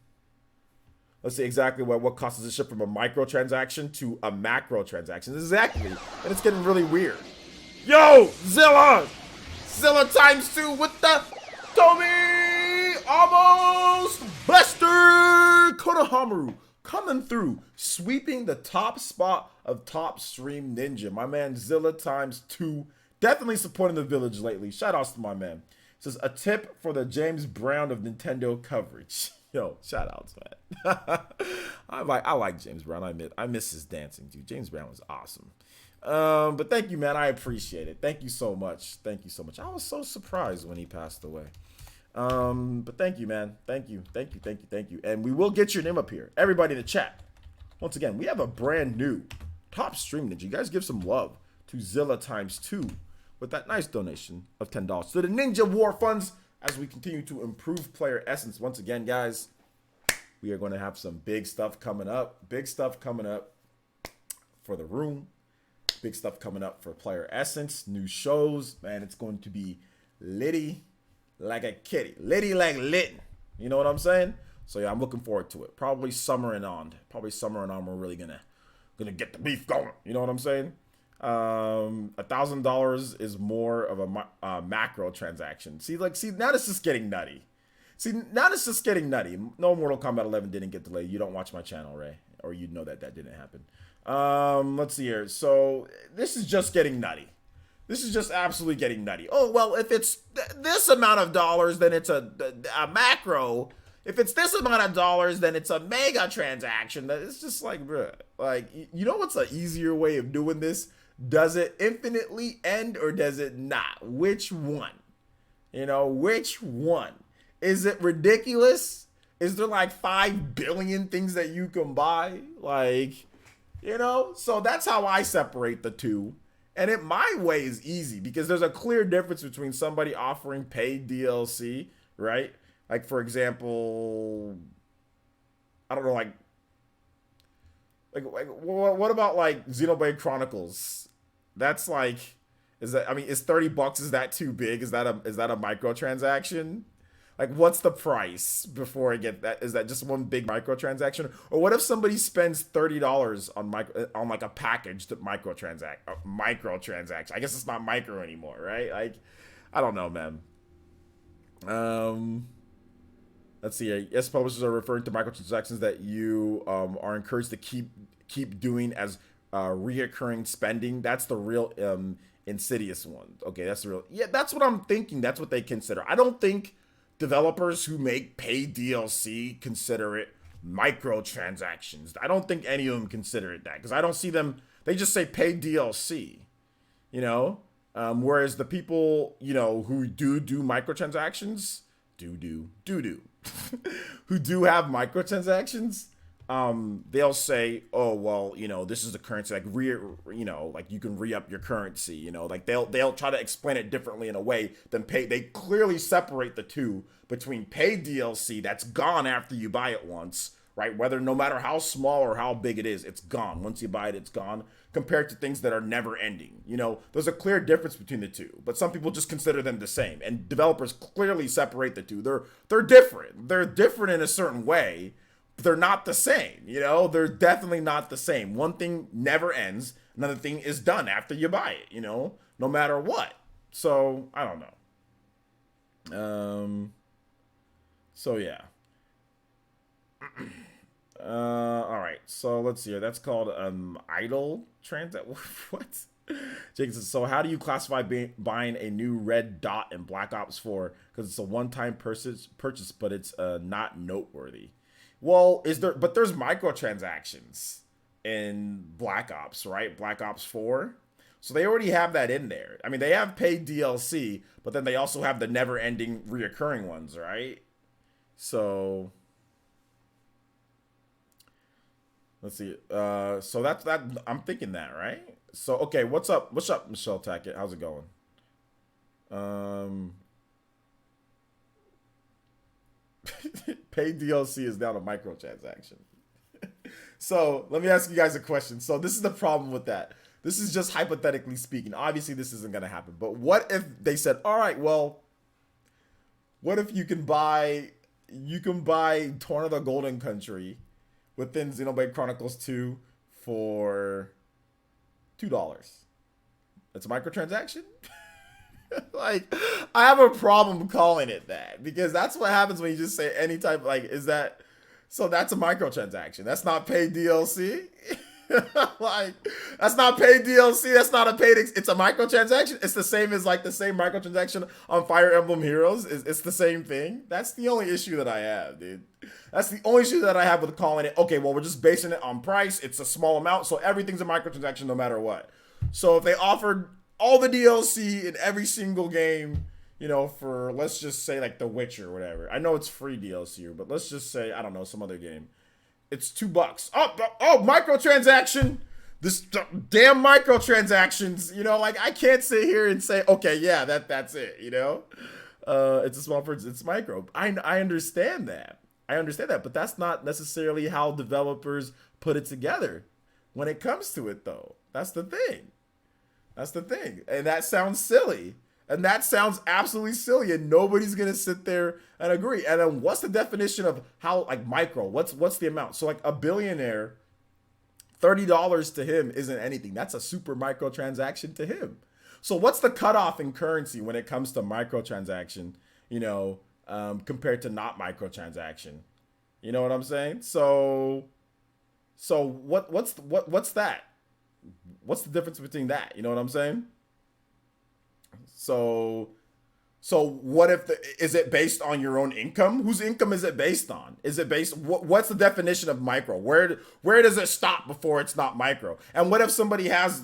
Let's see exactly what causes a shift from a microtransaction to a macro transaction. Exactly. And it's getting really weird. Yo, Zilla times 2 with the Toby almost Buster Konohamaru coming through, sweeping the top spot of Top Stream Ninja. My man Zilla times 2, definitely supporting the village lately. Shout outs to my man. It says a tip for the James Brown of Nintendo coverage. Yo, shout outs, man. I like James Brown. I miss his dancing, dude. James Brown was awesome. But thank you, man. I appreciate it. Thank you so much. Thank you so much. I was so surprised when he passed away. But thank you, man. Thank you. And we will get your name up here. Everybody in the chat. Once again, we have a brand new Top Stream Ninja. You guys give some love to Zilla times 2 with that nice donation of $10 to the Ninja War Funds as we continue to improve player essence. Once again, guys, we are going to have some big stuff coming up. Big stuff coming up for the room. Big stuff coming up for player essence. New shows. Man, it's going to be litty like a kitty. Litty like lit. You know what I'm saying? So yeah, I'm looking forward to it. Probably summer and on. We're really gonna get the beef going. You know what I'm saying? $1,000 is more of a macro transaction. See, now this is getting nutty. See, now it's just getting nutty. No, Mortal Kombat 11 didn't get delayed. You don't watch my channel, Ray, or you'd know that that didn't happen. Let's see here. So this is just getting nutty. This is just absolutely getting nutty. Oh, well, if it's this amount of dollars, then it's a macro. If it's this amount of dollars, then it's a mega transaction. It's just like, bruh. Like, you know what's an easier way of doing this? Does it infinitely end or does it not? Which one? You know, which one? Is it ridiculous? Is there like 5 billion things that you can buy? Like, you know? So that's how I separate the two. And my way is easy because there's a clear difference between somebody offering paid DLC, right? Like, for example, I don't know, what about like Xenoblade Chronicles? That's like, is $30? Is that too big? Is that a microtransaction? Like, what's the price before I get that? Is that just one big microtransaction? Or what if somebody spends $30 on like a package to microtransaction? I guess it's not micro anymore, right? Like, I don't know, man. Let's see. Yes, publishers are referring to microtransactions that you are encouraged to keep doing as reoccurring spending. That's the real insidious one. Okay, that's the real. Yeah, that's what I'm thinking. That's what they consider. I don't think developers who make paid DLC consider it microtransactions. I don't think any of them consider it that because I don't see them. They just say paid DLC, you know. Whereas the people, you know, who do microtransactions, who do have microtransactions, they'll say, oh, well, you know, this is the currency, like like you can re-up your currency, you know, like they'll try to explain it differently in a way than pay. They clearly separate the two between paid DLC that's gone after you buy it once, right? Whether no matter how small or how big it is, it's gone. Once you buy it, it's gone, compared to things that are never ending. You know, there's a clear difference between the two, but some people just consider them the same, and developers clearly separate the two. They're different. They're different in a certain way, but they're not the same. You know, they're definitely not the same. One thing never ends. Another thing is done after you buy it, you know, no matter what. So, I don't know. So yeah. All right. So let's see here. That's called idle transact. What? Jake says, so how do you classify buying a new red dot in Black Ops 4? Because it's a one-time purchase, but it's not noteworthy. Well, there's microtransactions in Black Ops, right? Black Ops 4. So they already have that in there. I mean, they have paid DLC, but then they also have the never-ending reoccurring ones, right? So let's see. So that's that. I'm thinking that, right? So okay, what's up? What's up, Michelle Tackett? How's it going? Paid DLC is now a microtransaction. So let me ask you guys a question. So this is the problem with that. This is just hypothetically speaking. Obviously, this isn't gonna happen. But what if they said, all right, well, what if you can buy Torn of the Golden Country within Xenoblade Chronicles 2 for $2? That's a microtransaction? Like, I have a problem calling it that because that's what happens when you just say any type, like, is that, so that's a microtransaction. That's not paid DLC. Like, that's not paid DLC. That's not a paid, it's a microtransaction. It's the same as like the same microtransaction on Fire Emblem Heroes. It's the same thing. That's the only issue that I have, dude. That's the only issue that I have with calling it, okay, well, we're just basing it on price. It's a small amount, so everything's a microtransaction no matter what. So if they offered all the DLC in every single game, you know, for, let's just say like The Witcher or whatever. I know it's free DLC, but let's just say, I don't know, some other game. It's $2. Oh, microtransaction. This damn microtransactions, you know, like I can't sit here and say, okay, yeah, that's it, you know? It's a small person, it's micro. I understand that. But that's not necessarily how developers put it together when it comes to it, though. That's the thing. And that sounds silly. And that sounds absolutely silly, and nobody's gonna sit there and agree. And then what's the definition of how, like, micro? What's the amount? So like a billionaire, $30 to him isn't anything. That's a super microtransaction to him. So what's the cutoff in currency when it comes to microtransaction? You know, compared to not microtransaction. You know what I'm saying? So what's that? What's the difference between that? You know what I'm saying? So what if is it based on your own income? Whose income is it based on? Is it based what's the definition of micro? Where does it stop before it's not micro? And what if somebody has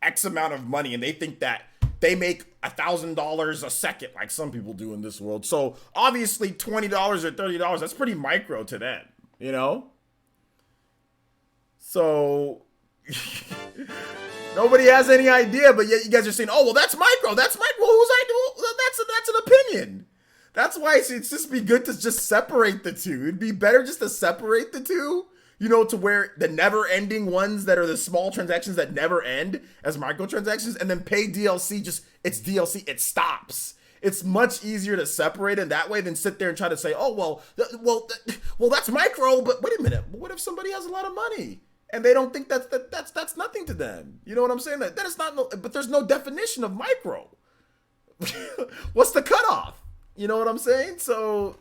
X amount of money and they think that they make $1,000 a second, like some people do in this world? So obviously $20 or $30, that's pretty micro to them, you know? So nobody has any idea, but yet you guys are saying, "Oh, well, that's micro. That's micro." Whose idea? Well, that's an opinion. That's why it's just be good to just separate the two. It'd be better just to separate the two, you know, to where the never-ending ones that are the small transactions that never end as microtransactions, and then pay DLC. Just it's DLC. It stops. It's much easier to separate in that way than sit there and try to say, "Oh, well, that's micro." But wait a minute. What if somebody has a lot of money? And they don't think that's nothing to them. You know what I'm saying? That is not but there's no definition of micro. What's the cutoff? You know what I'm saying? So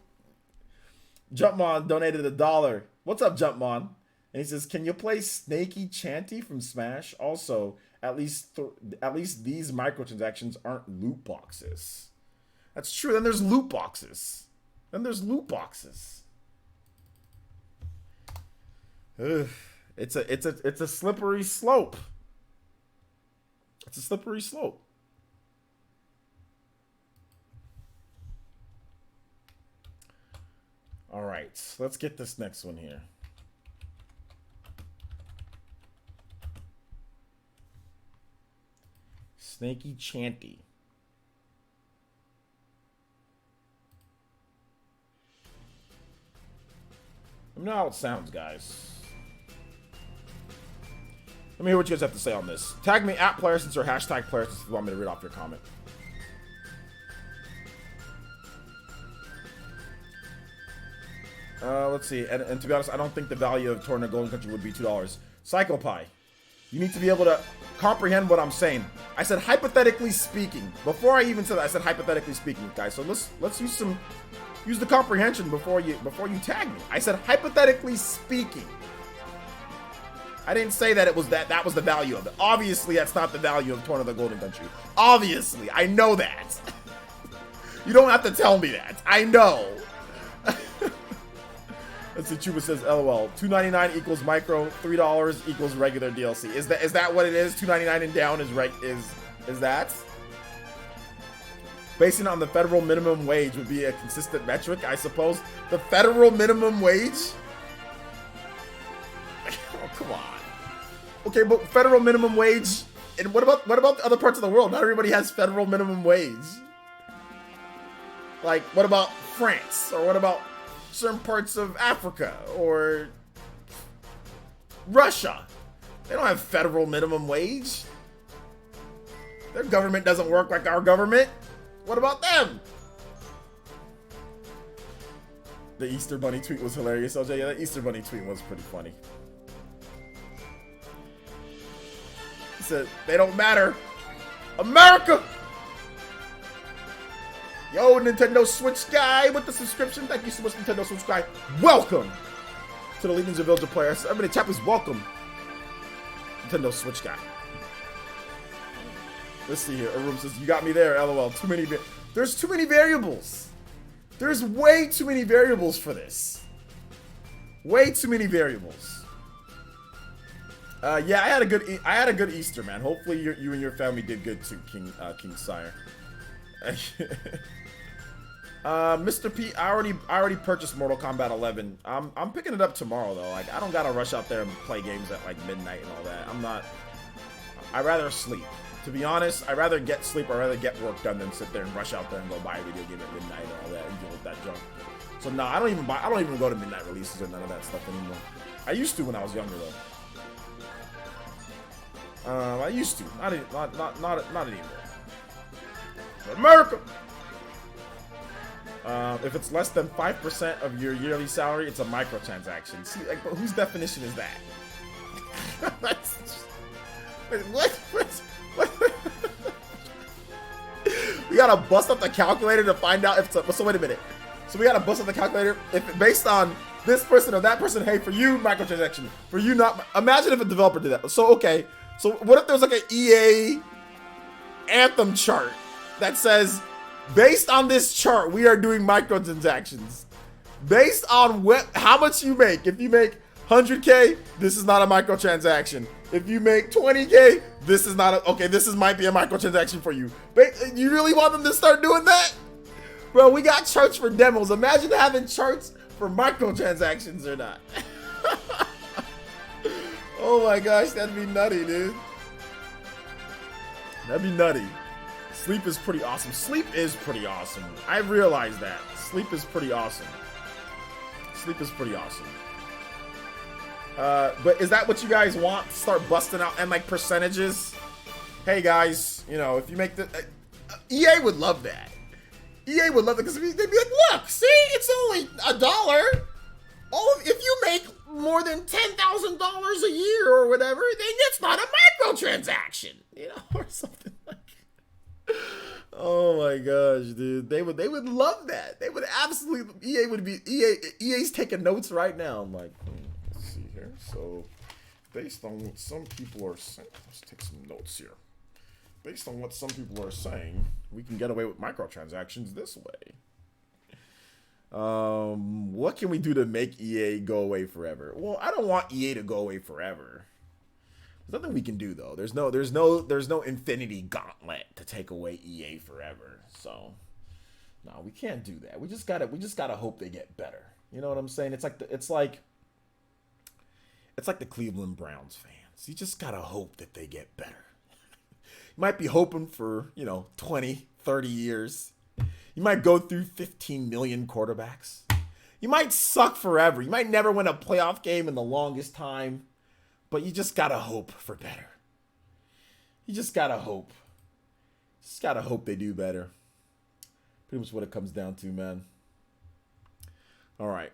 Jumpmon donated $1. What's up, Jumpmon? And he says, "Can you play Snaky Chanty from Smash? Also, at least these microtransactions aren't loot boxes." That's true. Then there's loot boxes. Ugh. It's a slippery slope. It's a slippery slope. All right, let's get this next one here. Snaky Chanty. Let me know how it sounds, guys. Let me hear what you guys have to say on this. Tag me at PlayerSense or hashtag PlayerSense if you want me to read off your comment. Let's see. And to be honest, I don't think the value of Torna Golden Country would be $2. Psychopie, you need to be able to comprehend what I'm saying. I said hypothetically speaking. Before I even said that, I said hypothetically speaking, guys. So let's use the comprehension before you tag me. I said hypothetically speaking. I didn't say that it was that was the value of it. Obviously, that's not the value of Torn of the Golden Country. Obviously, I know that. You don't have to tell me that. I know. Let's see, Chuba says, LOL. $2.99 equals micro, $3 equals regular DLC. Is that what it is? $2.99 and down is that? Basing on the federal minimum wage would be a consistent metric, I suppose. The federal minimum wage? Oh, come on. Okay, but federal minimum wage, and what about the other parts of the world? Not everybody has federal minimum wage. Like, what about France? Or what about certain parts of Africa? Or Russia? They don't have federal minimum wage. Their government doesn't work like our government. What about them? The Easter Bunny tweet was hilarious, LJ. Yeah, that Easter Bunny tweet was pretty funny. He said, they don't matter. America! Yo, Nintendo Switch guy with the subscription. Thank you so much, Nintendo Switch guy. Welcome to the Legions of Villager Players. Everybody, chat, please welcome Nintendo Switch guy. Let's see here. Arum says, you got me there, LOL. There's too many variables. There's way too many variables for this. Way too many variables. Yeah, I had a good Easter, man. Hopefully you and your family did good too, King Sire. Mr. P, I already purchased Mortal Kombat 11. I'm picking it up tomorrow though. Like, I don't gotta rush out there and play games at like midnight and all that. I'd rather sleep. To be honest, I'd rather get sleep or I'd rather get work done than sit there and rush out there and go buy a video game at midnight and all that and deal with that junk. So no, I don't even go to midnight releases or none of that stuff anymore. I used to when I was younger though. I used to. Not anymore. America! If it's less than 5% of your yearly salary, it's a microtransaction. See, like, but whose definition is that? That's just, what? We gotta bust up the calculator to find out if it's so wait a minute. So we gotta bust out the calculator. If based on this person or that person, hey, for you, microtransaction. For you, not. Imagine if a developer did that. So, okay. So what if there's like an EA Anthem chart that says, based on this chart, we are doing microtransactions. Based on how much you make. If you make 100K, this is not a microtransaction. If you make 20K, this is not a, okay, this might be a microtransaction for you. You really want them to start doing that? Bro, we got charts for demos. Imagine having charts for microtransactions or not. Oh my gosh, that'd be nutty, dude. That'd be nutty. Sleep is pretty awesome. Sleep is pretty awesome. I realize that. Sleep is pretty awesome. Sleep is pretty awesome. But is that what you guys want? Start busting out and like percentages? Hey guys, you know, if you make the EA would love that. EA would love it because they'd be like, look, see, it's only $1. If you make more than $10,000 a year or whatever, then it's not a microtransaction, you know, or something like. Oh my gosh, dude, they would love that. They would absolutely. EA's taking notes right now. I'm like, let's see here. So, based on what some people are saying, let's take some notes here. Based on what some people are saying, we can get away with microtransactions this way. What can we do to make EA go away forever? Well, I don't want EA to go away forever. There's nothing we can do though. There's no infinity gauntlet to take away EA forever. So, no, we can't do that. We just gotta hope they get better. You know what I'm saying? It's like the Cleveland Browns fans. You just gotta hope that they get better. You might be hoping for, 20, 30 years. You might go through 15 million quarterbacks. You might suck forever. You might never win a playoff game in the longest time. But you just gotta hope for better. You just gotta hope. Just gotta hope they do better. Pretty much what it comes down to, man. All right.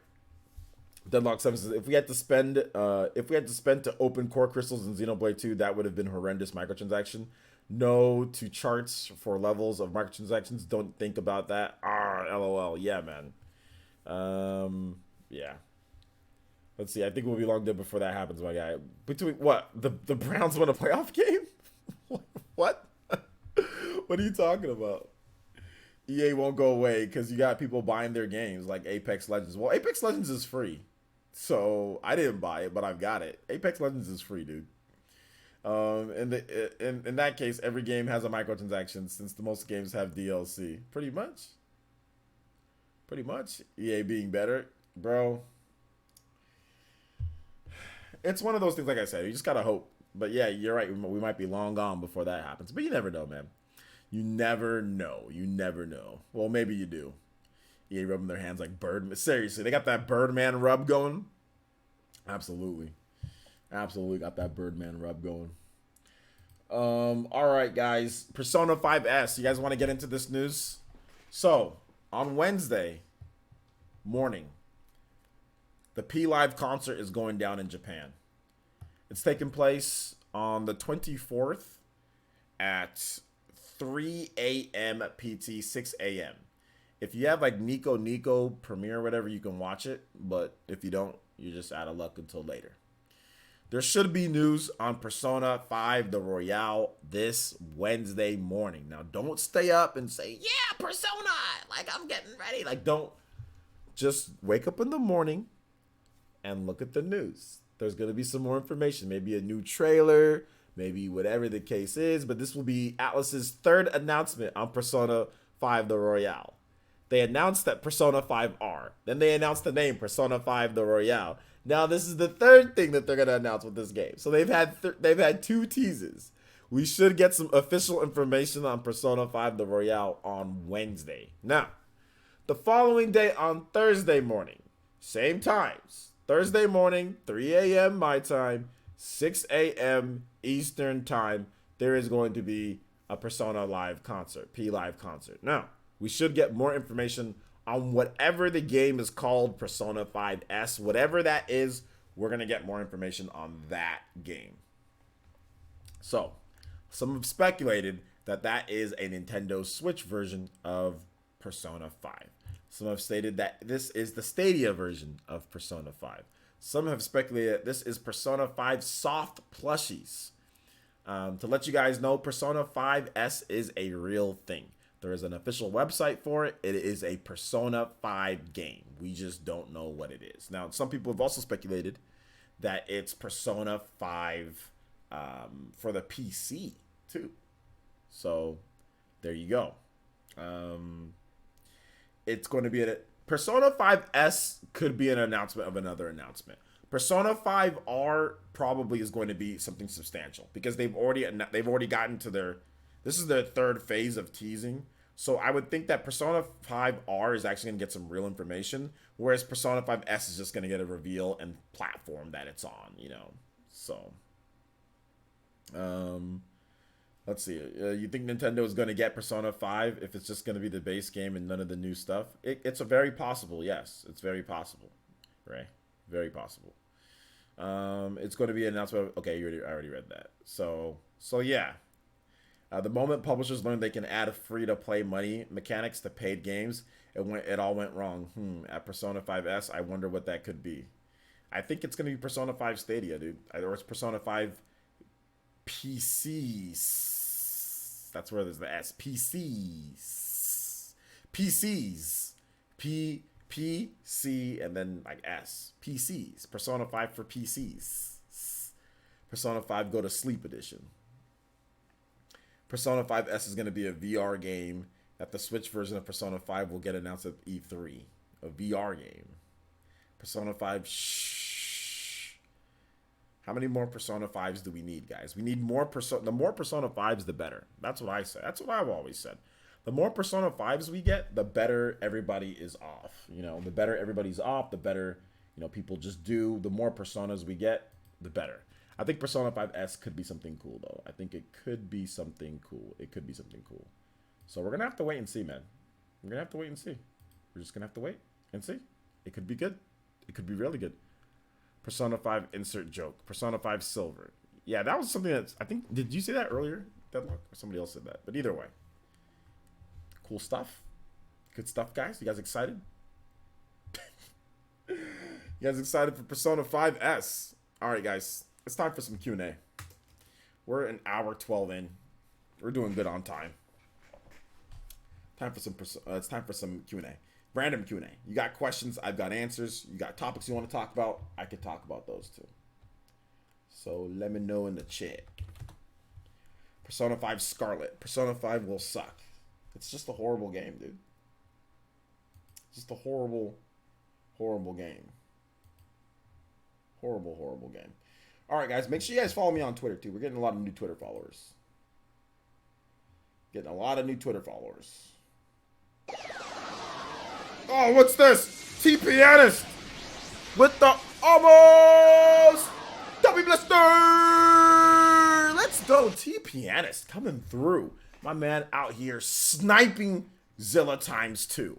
Deadlock 7 says, if we had to spend to open core crystals in Xenoblade 2, that would have been horrendous microtransaction. No to charts for levels of microtransactions. Don't think about that. LOL. Yeah, man. Yeah. Let's see. I think we'll be long dead before that happens, my guy. Between what? The Browns won a playoff game? What? What are you talking about? EA won't go away because you got people buying their games like Apex Legends. Well, Apex Legends is free. So I didn't buy it, but I've got it. Apex Legends is free, dude. In that case, every game has a microtransaction since the most games have DLC. Pretty much. EA being better, bro. It's one of those things, like I said, you just gotta hope. But yeah, you're right. We might be long gone before that happens. But you never know, man. You never know. Well, maybe you do. EA rubbing their hands like Birdman. Seriously, they got that Birdman rub going. Absolutely got that Birdman rub going. All right, guys. Persona 5S. You guys want to get into this news? So, on Wednesday morning, the P Live concert is going down in Japan. It's taking place on the 24th at 3 a.m. PT, 6 a.m. If you have like Nico Premiere or whatever, you can watch it. But if you don't, you're just out of luck until later. There should be news on Persona 5 The Royale this Wednesday morning. Now, don't stay up and say, yeah, Persona, like I'm getting ready. Like, don't. Just wake up in the morning and look at the news. There's going to be some more information. Maybe a new trailer, maybe whatever the case is. But this will be Atlus's third announcement on Persona 5 The Royale. They announced that Persona 5R. Then they announced the name Persona 5 The Royale. Now this is the third thing that they're going to announce with this game. So they've had two teases. We should get some official information on Persona 5 The Royale on Wednesday. Now, the following day on Thursday morning, same times. Thursday morning, 3 a.m. my time, 6 a.m. Eastern time, there is going to be a Persona Live concert, P Live concert. Now, we should get more information on whatever the game is called, Persona 5S. Whatever that is, we're going to get more information on that game. So, some have speculated that that is a Nintendo Switch version of Persona 5. Some have stated that this is the Stadia version of Persona 5. Some have speculated that this is Persona 5 soft plushies. To let you guys know, Persona 5S is a real thing. There is an official website for it. It is a Persona 5 game. We just don't know what it is. Now, some people have also speculated that it's Persona 5 for the PC, too. So, there you go. It's going to be Persona 5S could be an announcement of another announcement. Persona 5R probably is going to be something substantial because they've already gotten to this is their third phase of teasing. So I would think that Persona 5R is actually going to get some real information, whereas Persona 5S is just going to get a reveal and platform that it's on, So, let's see. You think Nintendo is going to get Persona 5 if it's just going to be the base game and none of the new stuff? It's a very possible, yes. It's very possible, right? Very possible. It's going to be an announcement. Okay, I already read that. So yeah. The moment publishers learned they can add free-to-play money mechanics to paid games, it all went wrong. At Persona 5S, I wonder what that could be. I think it's going to be Persona 5 Stadia, dude. Or it's Persona 5 PCs. That's where there's the S. PCs. PC, and then like S. PCs. Persona 5 for PCs. Persona 5 Go to Sleep Edition. Persona 5S is going to be a VR game that the Switch version of Persona 5 will get announced at E3. A VR game. Persona 5, shh. How many more Persona 5s do we need, guys? We need more The more Persona 5s, the better. That's what I say. That's what I've always said. The more Persona 5s we get, the better everybody is off. The better everybody's off, the better, people just do. The more Personas we get, the better. I think Persona 5S could be something cool, though. I think it could be something cool. So we're going to have to wait and see, man. We're going to have to wait and see. We're just going to have to wait and see. It could be good. It could be really good. Persona 5 insert joke. Persona 5 Silver. Yeah, that was something that's, I think, did you say that earlier, Deadlock? Or somebody else said that. But either way. Cool stuff. Good stuff, guys. You guys excited? You guys excited for Persona 5S? All right, guys. It's time for some Q&A. We're an hour 12 in. We're doing good on time. It's time for some Q&A. Random Q&A. You got questions, I've got answers. You got topics you want to talk about, I could talk about those too. So let me know in the chat. Persona 5 Scarlet. Persona 5 will suck. It's just a horrible game, dude. Just a horrible, horrible game. Horrible, horrible game. All right, guys. Make sure you guys follow me on Twitter, too. We're getting a lot of new Twitter followers. Oh, what's this? T-Pianist with the almost W Blister. Let's go. T-Pianist coming through. My man out here sniping Zilla ×2.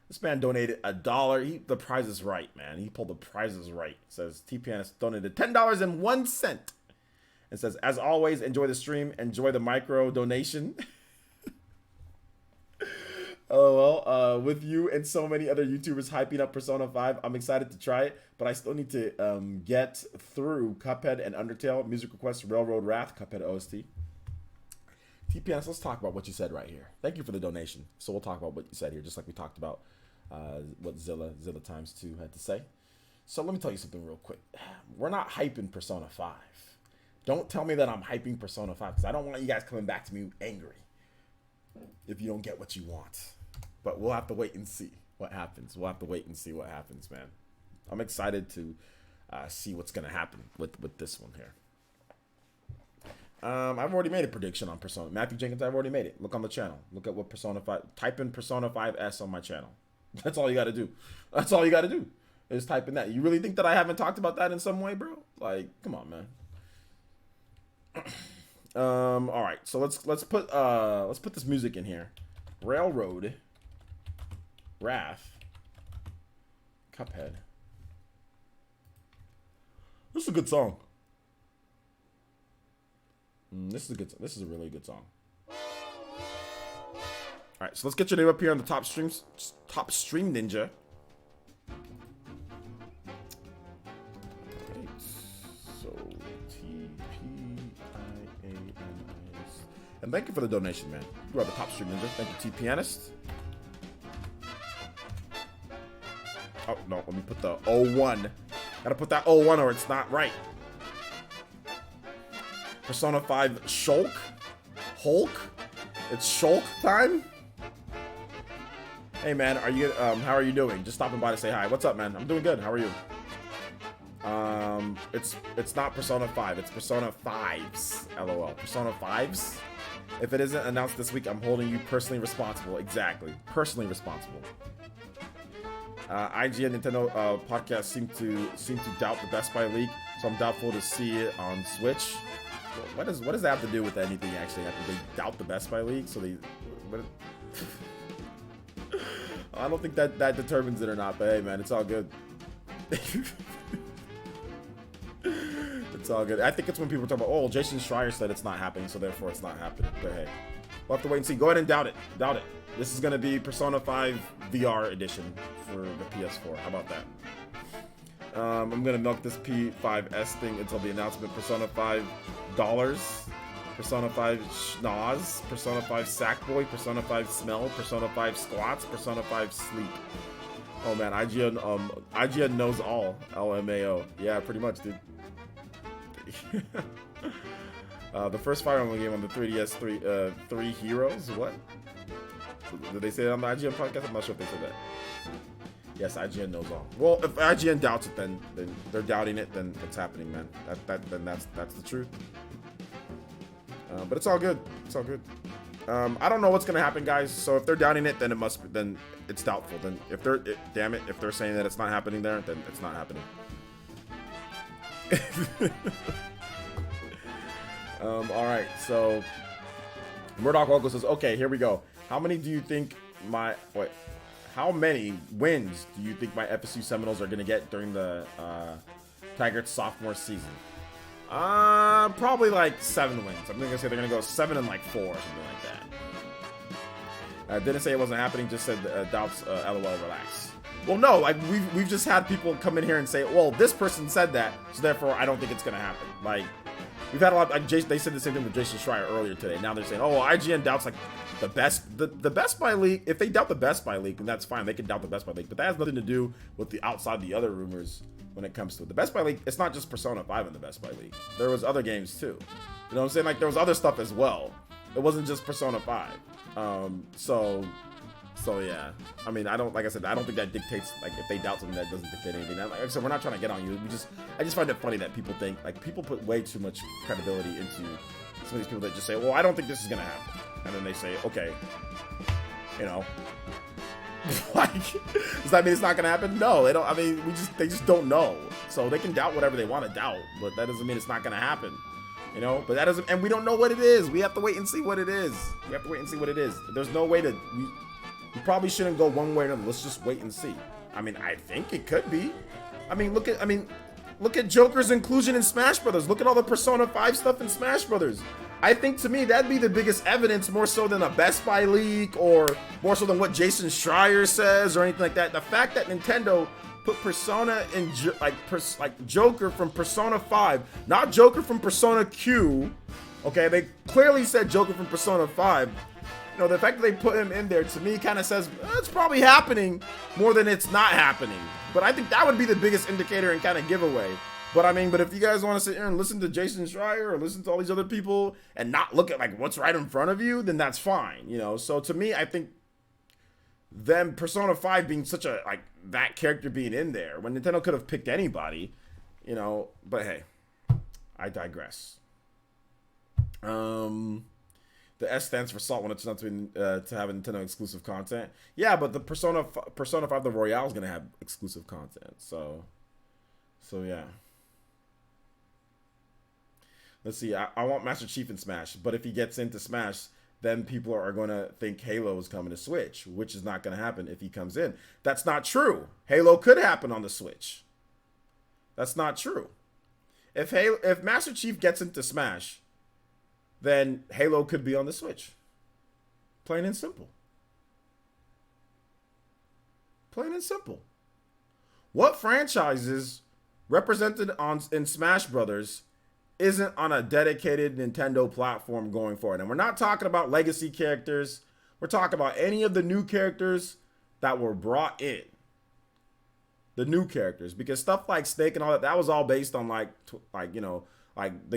This man donated $1. The prize is right, man. He pulled the prizes right. It says T-Pianist donated $10.01. It says, as always, enjoy the stream. Enjoy the micro donation. Oh, well, with you and so many other YouTubers hyping up Persona 5, I'm excited to try it, but I still need to get through Cuphead and Undertale, Music Request, Railroad Wrath, Cuphead OST. TPS, let's talk about what you said right here. Thank you for the donation. So we'll talk about what you said here, just like we talked about what Zilla ×2 had to say. So let me tell you something real quick. We're not hyping Persona 5. Don't tell me that I'm hyping Persona 5, because I don't want you guys coming back to me angry if you don't get what you want. But we'll have to wait and see what happens. Man. I'm excited to see what's going to happen with this one here. I've already made a prediction on Persona. Matthew Jenkins, I've already made it. Look on the channel. Look at what Persona 5... Type in Persona 5S on my channel. That's all you got to do. That's all you got to do. Is type in that. You really think that I haven't talked about that in some way, bro? Like, come on, man. All right. So let's put this music in here. Railroad Wrath Cuphead. This is a good song. This is a really good song. All All right, so let's get your name up here on the top stream ninja. Right, so TPIANIS. And thank you for the donation, man. You are the top stream ninja. Thank you, T Pianist. Oh no, let me put the 01. Gotta put that 01 or it's not right. Persona 5 Shulk? Hulk? It's Shulk time? Hey man, are you how are you doing? Just stopping by to say hi. What's up, man? I'm doing good. How are you? It's not Persona 5, it's Persona 5s. LOL. Persona 5s? If it isn't announced this week, I'm holding you personally responsible. Exactly. Personally responsible. IGN Nintendo podcast seem to doubt the Best Buy leak, so I'm doubtful to see it on Switch. What does that have to do with anything actually? They doubt the Best Buy leak, so they. I don't think that determines it or not, but hey, man, it's all good. It's all good. I think it's when people talk about, oh, Jason Schreier said it's not happening, so therefore it's not happening. But hey, we'll have to wait and see. Go ahead and doubt it. Doubt it. This is gonna be Persona 5 VR edition for the PS4. How about that? I'm gonna milk this P5S thing until the announcement. Persona 5 dollars, Persona 5 schnoz, Persona 5 sackboy, Persona 5 smell, Persona 5 squats, Persona 5 sleep. Oh man, IGN knows all. LMAO. Yeah, pretty much, dude. The first Fire Emblem game on the 3DS, three heroes. What? Did they say it on the IGN podcast? I'm not sure if they said that. Yes, IGN knows all. Well, if IGN doubts it, then they're doubting it. Then it's happening, man. Then that's the truth. But it's all good. It's all good. I don't know what's gonna happen, guys. So if they're doubting it, then then it's doubtful. Then if damn it, if they're saying that it's not happening there, then it's not happening. All right. So Murdoch Local says, okay, here we go. How many do you think how many wins do you think my FSU Seminoles are going to get during the Tigers sophomore season? Probably like 7 wins. I'm going to say they're going to go 7 and like 4 or something like that. Didn't say it wasn't happening, just said doubts, LOL, relax. Well, no, like we've just had people come in here and say, well, this person said that, so therefore I don't think it's going to happen. Like, we've had a lot, like they said the same thing with Jason Schreier earlier today. Now they're saying, oh, IGN doubts like the Best Buy leak. If they doubt the Best Buy leak, then that's fine. They can doubt the Best Buy leak, but that has nothing to do with the other rumors when it comes to it. The Best Buy leak, it's not just Persona 5 in the Best Buy leak. There was other games too. You know what I'm saying? Like there was other stuff as well. It wasn't just Persona 5. So yeah. I mean, I don't think that dictates, like if they doubt something, that doesn't dictate anything. Like I said, we're not trying to get on you. I just find it funny that people think, like people put way too much credibility into some of these people that just say, well, I don't think this is gonna happen. And then they say, okay, you know, like, does that mean it's not gonna happen? No, they don't. I mean, they just don't know. So they can doubt whatever they want to doubt, but that doesn't mean it's not gonna happen. You know, but that doesn't, and we don't know what it is. We have to wait and see what it is. There's no way to. We probably shouldn't go one way or another. Let's just wait and see. I mean, I think it could be. I mean, look at Joker's inclusion in Smash Brothers. Look at all the Persona 5 stuff in Smash Brothers. I think to me that'd be the biggest evidence, more so than a Best Buy leak or more so than what Jason Schreier says or anything like that. The fact that Nintendo put Persona in like Joker from Persona 5, not Joker from Persona Q. Okay, they clearly said Joker from Persona 5. You know, the fact that they put him in there to me kind of says it's probably happening more than it's not happening. But I think that would be the biggest indicator and kind of giveaway. But I mean, but if you guys want to sit here and listen to Jason Schreier or listen to all these other people and not look at like what's right in front of you, then that's fine, you know. So to me, I think them Persona 5 being such a like that character being in there when Nintendo could have picked anybody, you know. But hey, I digress. The S stands for Salt when it turns out to have a Nintendo exclusive content. Yeah, but the Persona 5 the Royale is gonna have exclusive content. So yeah. Let's see. I want Master Chief in Smash, but if he gets into Smash, then people are going to think Halo is coming to Switch, which is not going to happen if he comes in. That's not true. Halo could happen on the Switch. That's not true. If Master Chief gets into Smash, then Halo could be on the Switch. Plain and simple. Plain and simple. What franchises represented in Smash Brothers isn't on a dedicated Nintendo platform going forward? And we're not talking about legacy characters. We're talking about any of the new characters that were brought in. The new characters, because stuff like Snake and all that, that was all based on like the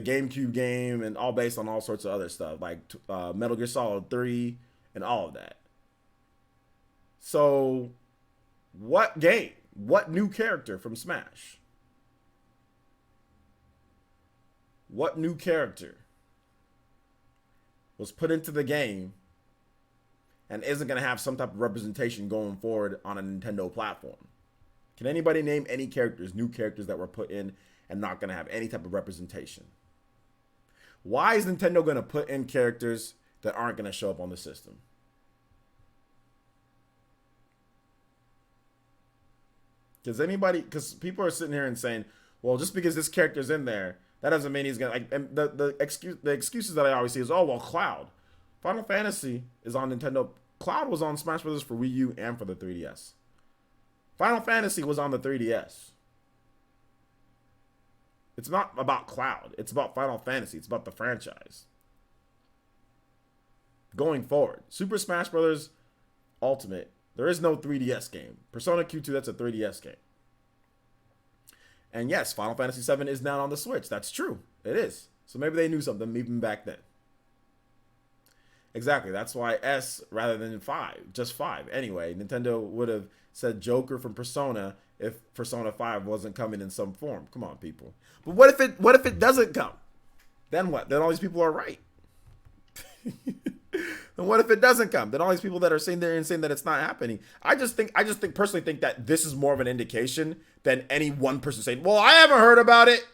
GameCube game, and all based on all sorts of other stuff like Metal Gear Solid 3 and all of that. So what game? What new character from Smash? What new character was put into the game and isn't going to have some type of representation going forward on a Nintendo platform? Can anybody name any characters, new characters that were put in and not going to have any type of representation? Why is Nintendo going to put in characters that aren't going to show up on the system? Because people are sitting here and saying, well, just because this character's in there, that doesn't mean he's going to, and the excuses that I always see is, oh, well, Cloud. Final Fantasy is on Nintendo. Cloud was on Smash Bros. For Wii U and for the 3DS. Final Fantasy was on the 3DS. It's not about Cloud. It's about Final Fantasy. It's about the franchise. Going forward, Super Smash Bros. Ultimate, there is no 3DS game. Persona Q2, that's a 3DS game. And yes, Final Fantasy VII is now on the Switch. That's true. It is. So maybe they knew something even back then. Exactly. That's why S rather than 5. Just 5. Anyway, Nintendo would have said Joker from Persona if Persona 5 wasn't coming in some form. Come on, people. But what if it doesn't come? Then what? Then all these people are right. Then what if it doesn't come? Then all these people that are saying there and saying that it's not happening. I just personally think that this is more of an indication than any one person saying, well, I haven't heard about it.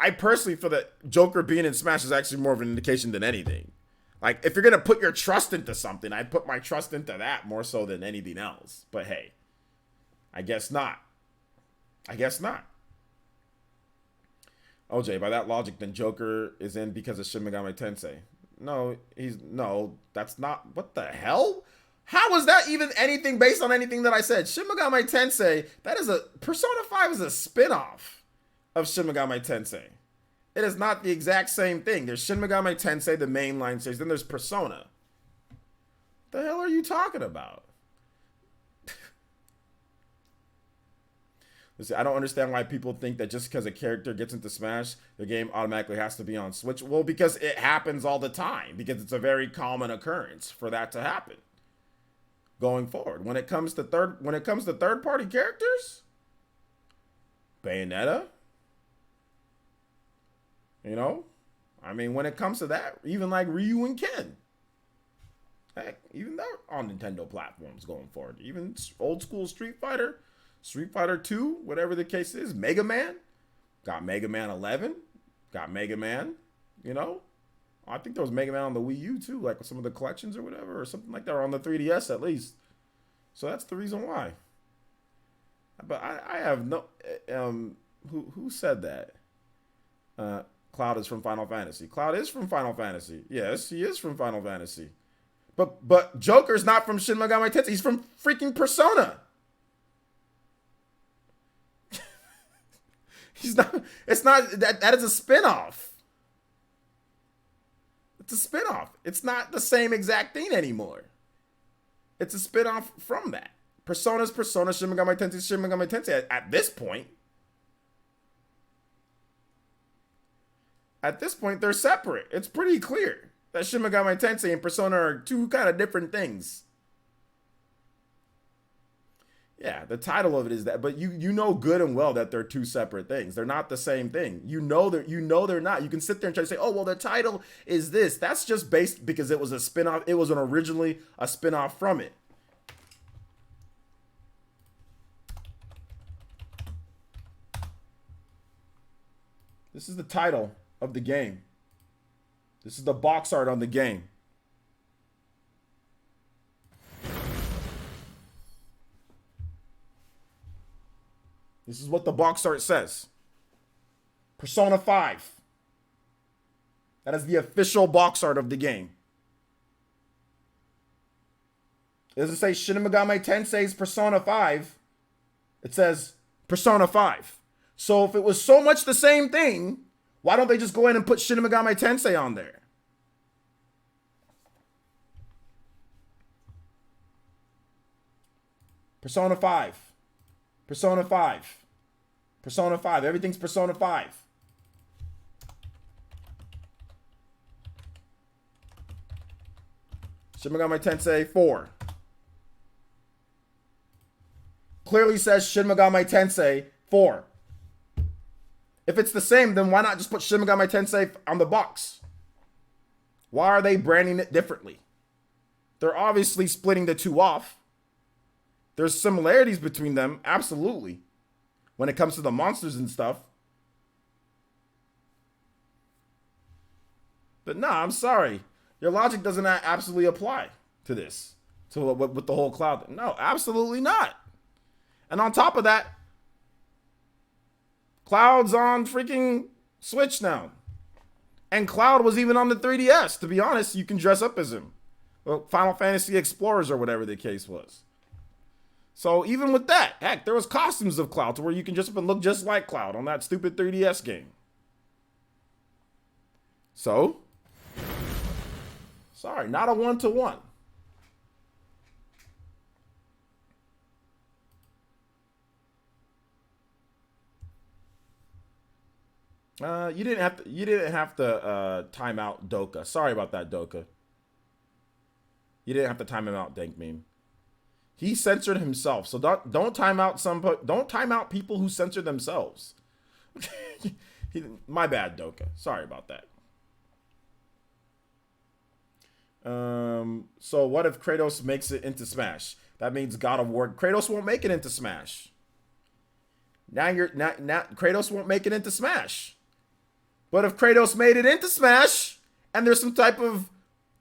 I personally feel that Joker being in Smash is actually more of an indication than anything. Like, if you're going to put your trust into something, I'd put my trust into that more so than anything else. But hey, I guess not. I guess not. OJ, by that logic, then Joker is in because of Shin Megami Tensei. No, that's not. What the hell? How is that even anything based on anything that I said? Shin Megami Tensei, Persona 5 is a spin-off of Shin Megami Tensei. It is not the exact same thing. There's Shin Megami Tensei, the mainline series, then there's Persona. The hell are you talking about? Listen, I don't understand why people think that just because a character gets into Smash, the game automatically has to be on Switch. Well, because it happens all the time. Because it's a very common occurrence for that to happen. Going forward, when it comes to third-party characters, Bayonetta, when it comes to that, even like Ryu and Ken, heck, even they're on Nintendo platforms going forward. Even old school Street Fighter 2, whatever the case is, Mega Man, got Mega Man 11, got Mega Man, I think there was Mega Man on the Wii U too, like with some of the collections or whatever, or something like that, or on the 3DS at least. So that's the reason why. But I have no, who said that? Cloud is from Final Fantasy. Cloud is from Final Fantasy. Yes, he is from Final Fantasy. But Joker's not from Shin Megami Tensei. He's from freaking Persona. He's not. It's not that is a spinoff. It's a spinoff. It's not the same exact thing anymore. It's a spinoff from that. Persona's Persona, Shin Megami Tensei, Shin Megami Tensei at this point. At this point, they're separate. It's pretty clear that Shin Megami Tensei and Persona are two kind of different things. Yeah, the title of it is that, but you know good and well that they're two separate things. They're not the same thing. You know they're not. You can sit there and try to say, oh, well, the title is this. That's just based because it was a spinoff. It was originally a spinoff from it. This is the title of the game. This is the box art on the game. This is what the box art says. Persona 5. That is the official box art of the game. It doesn't say Shin Megami Tensei's Persona 5. It says Persona 5. So if it was so much the same thing, why don't they just go in and put Shin Megami Tensei on there? Persona 5. Persona 5. Persona 5. Everything's Persona 5. Shin Megami Tensei 4. Clearly says Shin Megami Tensei 4. If it's the same, then why not just put Shin Megami Tensei on the box? Why are they branding it differently? They're obviously splitting the two off. There's similarities between them, absolutely, when it comes to the monsters and stuff. But nah, I'm sorry. Your logic doesn't absolutely apply to this, to with the whole Cloud. No, absolutely not. And on top of that, Cloud's on freaking Switch now. And Cloud was even on the 3DS. To be honest, you can dress up as him. Well, Final Fantasy Explorers or whatever the case was. So even with that, heck, there was costumes of Cloud to where you can dress up and look just like Cloud on that stupid 3DS game. So, sorry, not a one-to-one. You didn't have to time out Doka. Sorry about that, Doka. You didn't have to time him out, Dank Meme. He censored himself, so don't time out people who censor themselves. My bad, Doka. Sorry about that. So what if Kratos makes it into Smash? That means God of War. Kratos won't make it into Smash. Now Kratos won't make it into Smash. But if Kratos made it into Smash and there's some type of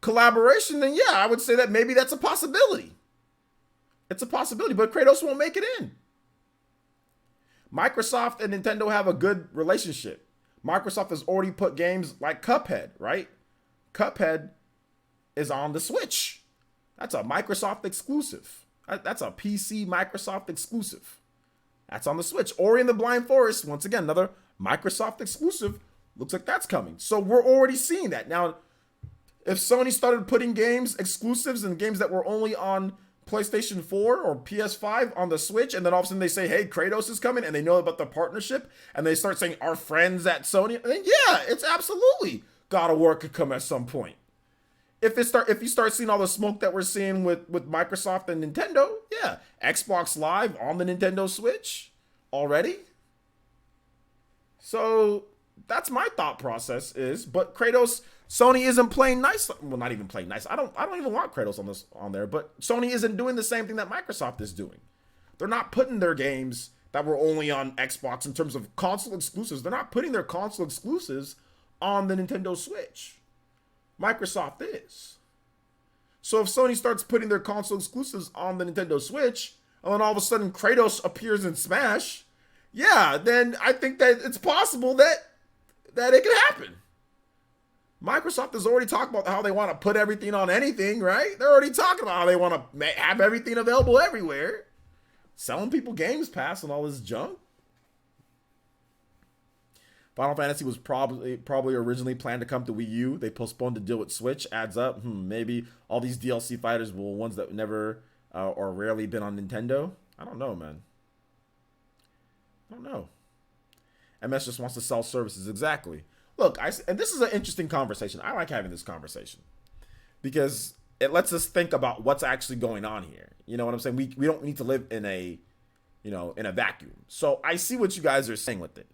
collaboration, then yeah, I would say that maybe that's a possibility. It's a possibility, but Kratos won't make it in. Microsoft and Nintendo have a good relationship. Microsoft has already put games like Cuphead, right? Cuphead is on the Switch. That's a Microsoft exclusive. That's a PC Microsoft exclusive. That's on the Switch. Ori and the Blind Forest, once again, another Microsoft exclusive. Looks like that's coming. So we're already seeing that. Now, if Sony started putting games, exclusives, and games that were only on PlayStation 4 or PS5 on the Switch, and then all of a sudden they say, hey, Kratos is coming, and they know about the partnership, and they start saying, our friends at Sony, then yeah, it's absolutely God of War could come at some point. If you start seeing all the smoke that we're seeing with Microsoft and Nintendo, yeah, Xbox Live on the Nintendo Switch already. So that's my thought process is, but Kratos, Sony isn't playing nice. Well, not even playing nice. I don't even want Kratos on there, but Sony isn't doing the same thing that Microsoft is doing. They're not putting their games that were only on Xbox in terms of console exclusives. They're not putting their console exclusives on the Nintendo Switch. Microsoft is. So if Sony starts putting their console exclusives on the Nintendo Switch, and then all of a sudden Kratos appears in Smash, yeah, then I think that it's possible that it could happen. Microsoft has already talked about how they want to put everything on anything, right? They're already talking about how they want to have everything available everywhere. Selling people Games Pass and all this junk. Final Fantasy was probably originally planned to come to Wii U. They postponed the deal with Switch. Adds up. Maybe all these DLC fighters were ones that never or rarely been on Nintendo. I don't know, man. I don't know. MS just wants to sell services. Exactly. Look, and this is an interesting conversation. I like having this conversation because it lets us think about what's actually going on here. You know what I'm saying? We don't need to live in a vacuum. So I see what you guys are saying with it.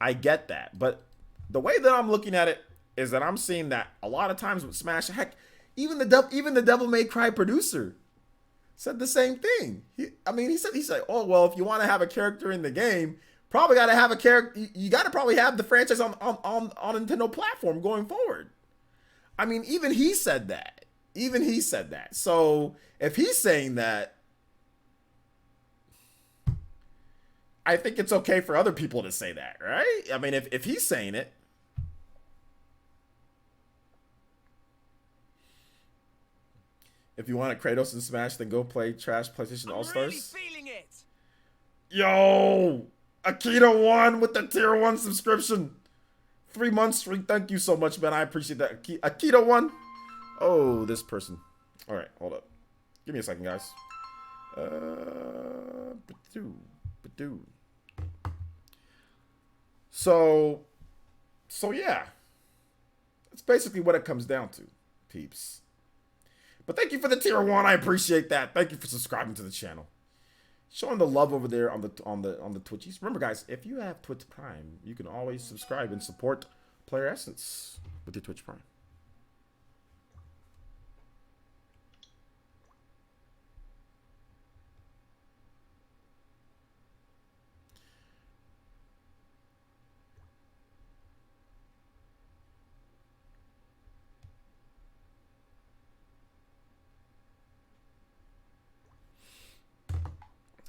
I get that. But the way that I'm looking at it is that I'm seeing that a lot of times with Smash, heck, even the Devil May Cry producer said the same thing. He said, oh, well, if you want to have a character in the game, probably got to have a character. You got to probably have the franchise on Nintendo platform going forward. I mean, even he said that. So if he's saying that, I think it's okay for other people to say that, right? I mean, if he's saying it. If you want a Kratos and Smash, then go play Trash PlayStation All Stars. Really feeling it. Yo, Akita 1 with the tier 1 subscription. 3 months streak. Thank you so much, man. I appreciate that. Akita 1. Oh, this person. All right, hold up. Give me a second, guys. So yeah. That's basically what it comes down to, peeps. But thank you for the tier 1. I appreciate that. Thank you for subscribing to the channel. Showing the love over there on the Twitchies. Remember, guys, if you have Twitch Prime, you can always subscribe and support Player Essence with your Twitch Prime.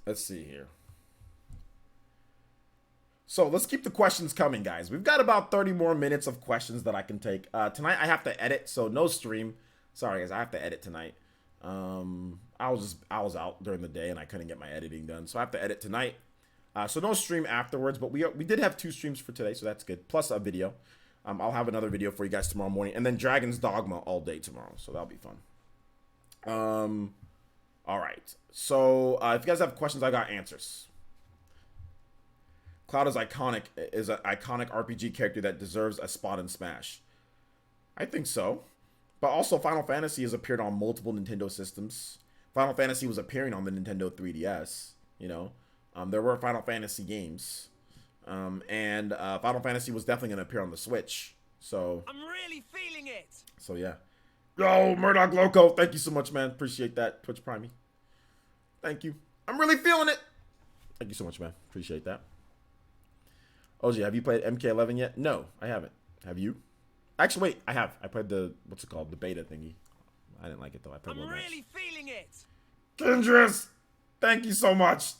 Let's see here. So let's keep the questions coming, guys. We've got about 30 more minutes of questions that I can take. Tonight I have to edit, so no stream. Sorry, guys, I have to edit tonight. I was out during the day and I couldn't get my editing done, so I have to edit tonight. So no stream afterwards, but we did have 2 streams for today, so that's good. Plus a video. I'll have another video for you guys tomorrow morning, and then Dragon's Dogma all day tomorrow, so that'll be fun. All right. So if you guys have questions, I got answers. Cloud is an iconic RPG character that deserves a spot in Smash. I think so. But also, Final Fantasy has appeared on multiple Nintendo systems. Final Fantasy was appearing on the Nintendo 3DS. You know, there were Final Fantasy games, and Final Fantasy was definitely going to appear on the Switch. So I'm really feeling it. So yeah. Yo, Murdoch Loco, thank you so much, man. Appreciate that. Twitch Prime me. Thank you. I'm really feeling it. Thank you so much, man. Appreciate that. OG, have you played MK11 yet? No, I haven't. Have you? Actually, wait, I have. I played the, what's it called? The beta thingy. I didn't like it, though. I played I'm one really match. feeling it. Kindress, thank you so much.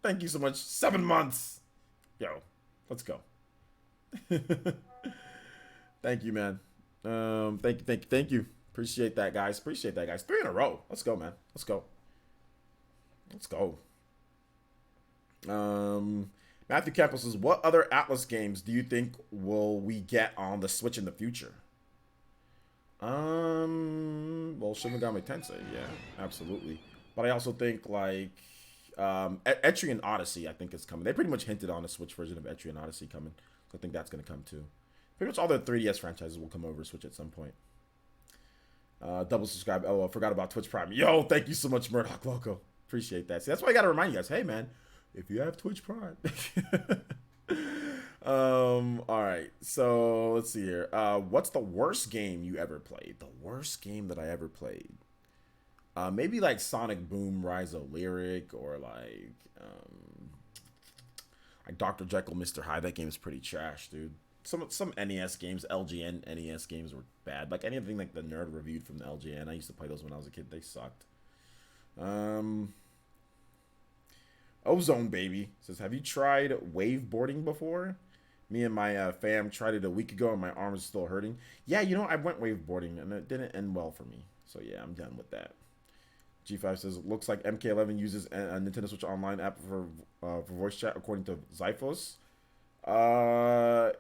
Thank you so much. 7 months. Yo, let's go. Thank you, man. Thank you. Appreciate that, guys. 3 in a row. Let's go, man. Let's go. Matthew Campbell says, what other Atlas games do you think will we get on the Switch in the future? Well, Shin Megami Tensei, yeah, absolutely. But I also think, like, Etrian Odyssey, I think, is coming. They pretty much hinted on a Switch version of Etrian Odyssey coming. So I think that's going to come, too. Pretty much all the 3DS franchises will come over to Switch at some point. Double subscribe. Oh, I forgot about Twitch Prime. Yo, thank you so much, Murdoch Loco. Appreciate that. See, that's why I got to remind you guys. Hey, man, if you have Twitch Prime. All right. So let's see here. What's the worst game you ever played? The worst game that I ever played. Maybe like Sonic Boom Rise of Lyric, or like Dr. Jekyll, Mr. Hyde. That game's pretty trash, dude. Some NES games, LGN NES games were bad. Like anything like the Nerd reviewed from the LGN. I used to play those when I was a kid. They sucked. Ozone Baby says, have you tried waveboarding before? Me and my fam tried it a week ago and my arm is still hurting. Yeah, you know, I went waveboarding and it didn't end well for me. So yeah, I'm done with that. G5 says, looks like MK11 uses a Nintendo Switch Online app for voice chat according to Zyphos.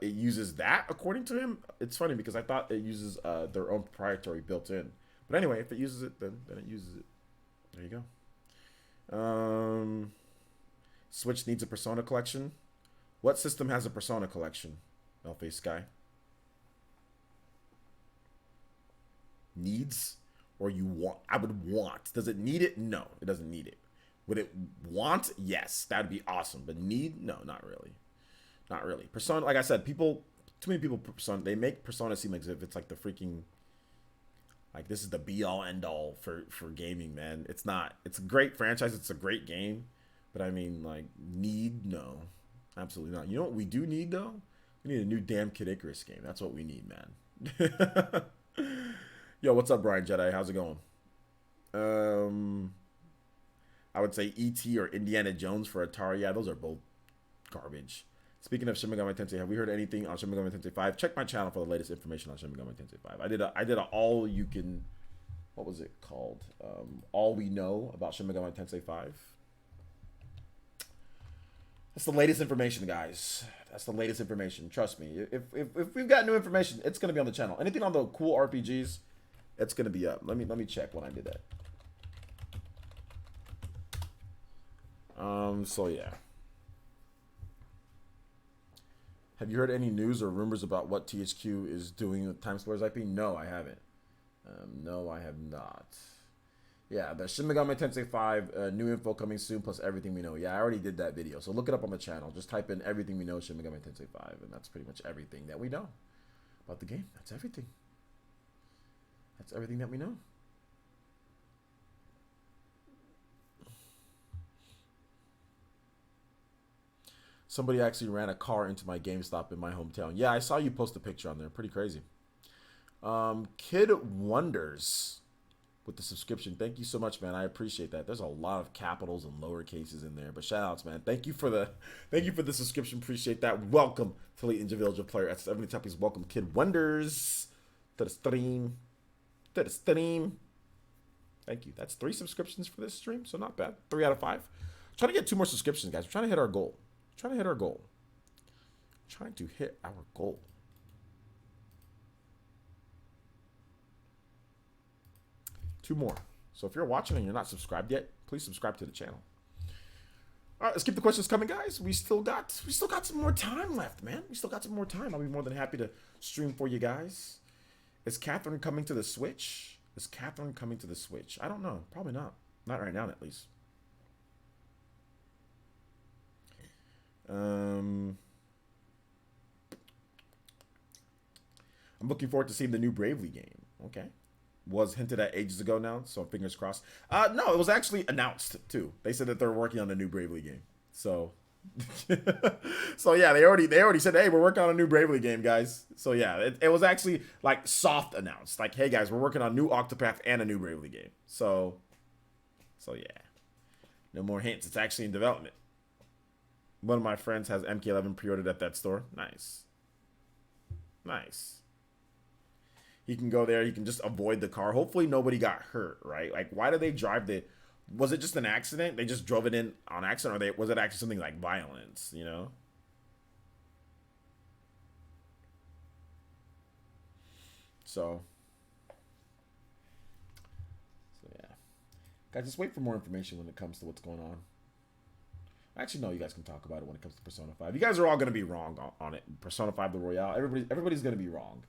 It uses that according to him. It's funny because I thought it uses their own proprietary built-in. But anyway, if it uses it, then it uses it. There you go. Switch needs a Persona collection. What system has a Persona collection? Melface Sky. Needs? Or you want? I would want. Does it need it? No, it doesn't need it. Would it want? Yes, that'd be awesome. But need? No, not really. Not really. Persona, like I said, too many people, they make Persona seem like as if it's like the freaking, like this is the be all end all for gaming, man. It's not. It's a great franchise. It's a great game. But I mean, like, need? No. Absolutely not. You know what we do need, though? We need a new damn Kid Icarus game. That's what we need, man. Yo, what's up, Brian Jedi? How's it going? I would say E.T. or Indiana Jones for Atari. Yeah, those are both garbage. Speaking of Shin Megami Tensei, have we heard anything on Shin Megami Tensei 5? Check my channel for the latest information on Shin Megami Tensei 5. I did a all you can what was it called? All We Know About Shin Megami Tensei 5. That's the latest information, guys. That's the latest information. Trust me. If we've got new information, it's gonna be on the channel. Anything on the cool RPGs, it's gonna be up. Let me check when I did that. So yeah. Have you heard any news or rumors about what THQ is doing with Time Explorers IP? No, I haven't. No, I have not. Yeah, the Shin Megami Tensei 5 new info coming soon, plus everything we know. Yeah, I already did that video, so look it up on the channel. Just type in everything we know Shin Megami Tensei 5, and that's pretty much everything that we know about the game. That's everything. That's everything that we know. Somebody actually ran a car into my GameStop in my hometown. Yeah, I saw you post a picture on there. Pretty crazy. Kid Wonders with the subscription. Thank you so much, man. I appreciate that. There's a lot of capitals and lower cases in there, but shout outs, man. Thank you for the subscription. Appreciate that. Welcome to Elite Ninja Village of Player at 70 Tuppies. Welcome, Kid Wonders, to the stream. Thank you. That's 3 subscriptions for this stream, so not bad. 3 out of 5. Trying to get 2 more subscriptions, guys. We're trying to hit our goal. Trying to hit our goal. 2 more. So if you're watching and you're not subscribed yet, please subscribe to the channel. All right, let's keep the questions coming, guys. We still got some more time left, man. We still got some more time. I'll be more than happy to stream for you guys. Is Catherine coming to the Switch? I don't know. Probably not. Not right now, at least. I'm looking forward to seeing the new Bravely game. Okay. Was hinted at ages ago now, so fingers crossed. No, it was actually announced too. They said that they're working on a new Bravely game. So so yeah, they already said, hey, we're working on a new Bravely game, guys. So yeah, it was actually like soft announced. Like, hey guys, we're working on new Octopath and a new Bravely game. So yeah. No more hints. It's actually in development. One of my friends has MK11 pre-ordered at that store. Nice. He can go there. He can just avoid the car. Hopefully nobody got hurt, right? Like, why did they drive the... Was it just an accident? They just drove it in on accident? Or was it actually something like violence, you know? So yeah. Guys, just wait for more information when it comes to what's going on. Actually, no, you guys can talk about it when it comes to Persona 5. You guys are all going to be wrong on it. Persona 5 The Royale. Everybody's going to be wrong.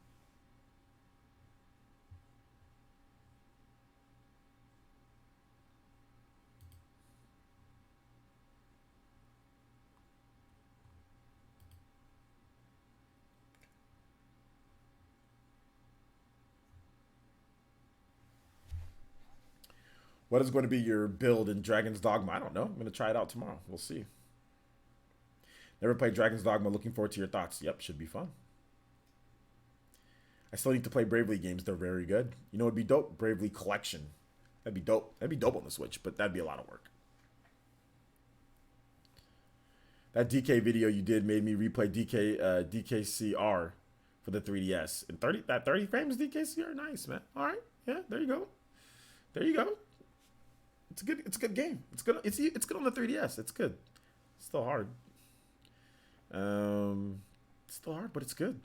What is going to be your build in Dragon's Dogma? I don't know. I'm going to try it out tomorrow. We'll see. Never played Dragon's Dogma. Looking forward to your thoughts. Yep, should be fun. I still need to play Bravely games. They're very good. You know, it'd be dope. Bravely Collection. That'd be dope. That'd be dope on the Switch, but that'd be a lot of work. That DK video you did made me replay DKCR for the 3DS. And 30 frames DKCR? Nice, man. All right. Yeah, there you go. It's a good game. It's good on the 3DS. It's good. It's still hard. It's still hard, but it's good.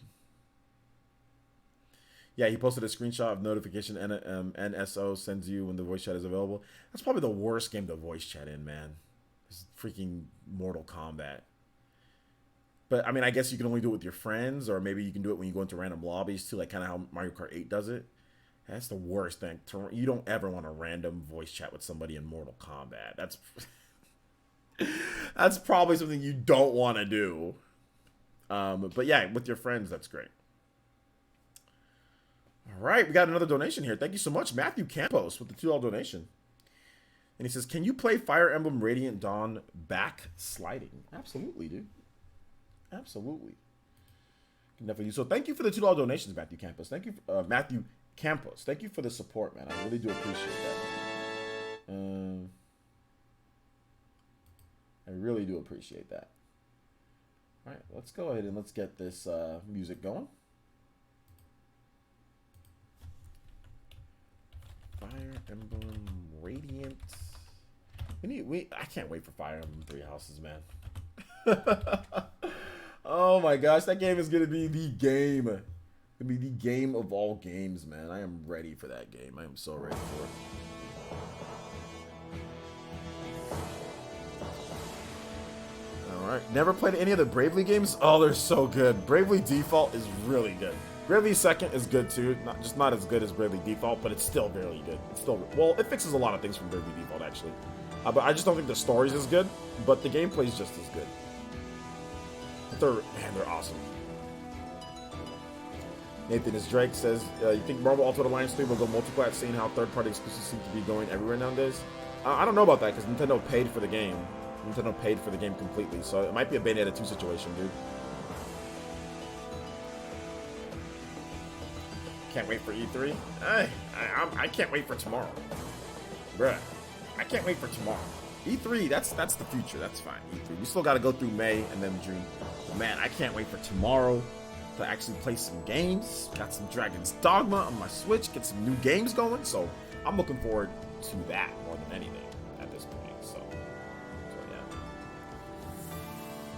Yeah, he posted a screenshot of notification NSO sends you when the voice chat is available. That's probably the worst game to voice chat in, man. It's freaking Mortal Kombat. But, I mean, I guess you can only do it with your friends, or maybe you can do it when you go into random lobbies, too, like kind of how Mario Kart 8 does it. That's the worst thing. You don't ever want a random voice chat with somebody in Mortal Kombat. That's probably something you don't want to do. But yeah, with your friends, that's great. All right, we got another donation here. Thank you so much, Matthew Campos, with the $2 donation. And he says, can you play Fire Emblem Radiant Dawn backsliding? Absolutely, dude. Absolutely. Can definitely. So thank you for the $2 donations, Matthew Campos. Thank you, Matthew Campos. Thank you for the support, man. I really do appreciate that. I really do appreciate that. All right, let's go ahead and let's get this music going. Fire Emblem Radiant. I can't wait for Fire Emblem Three Houses, man. Oh my gosh, that game is gonna be the game. Gonna be the game of all games, man. I am ready for that game. I am so ready for it. Alright, never played any of the Bravely games? Oh, they're so good. Bravely Default is really good. Bravely Second is good too. Not as good as Bravely Default, but it's still really good. It's still, well, it fixes a lot of things from Bravely Default, actually. But I just don't think the story's as good, but the gameplay's just as good. They're awesome. Nathan is Drake says, you think Marvel Ultimate Alliance 3 will go multiplayer, seeing how third-party exclusives seem to be going everywhere nowadays? I don't know about that, because Nintendo paid for the game. Nintendo paid for the game completely, so it might be a Bayonetta 2 situation, dude. Can't wait for E3. I can't wait for tomorrow. Bruh. I can't wait for tomorrow. E3, that's the future. That's fine. E3. We still got to go through May and then June. But man, I can't wait for tomorrow to actually play some games. Got some Dragon's Dogma on my Switch. Get some new games going. So I'm looking forward to that more than anything at this point. So yeah.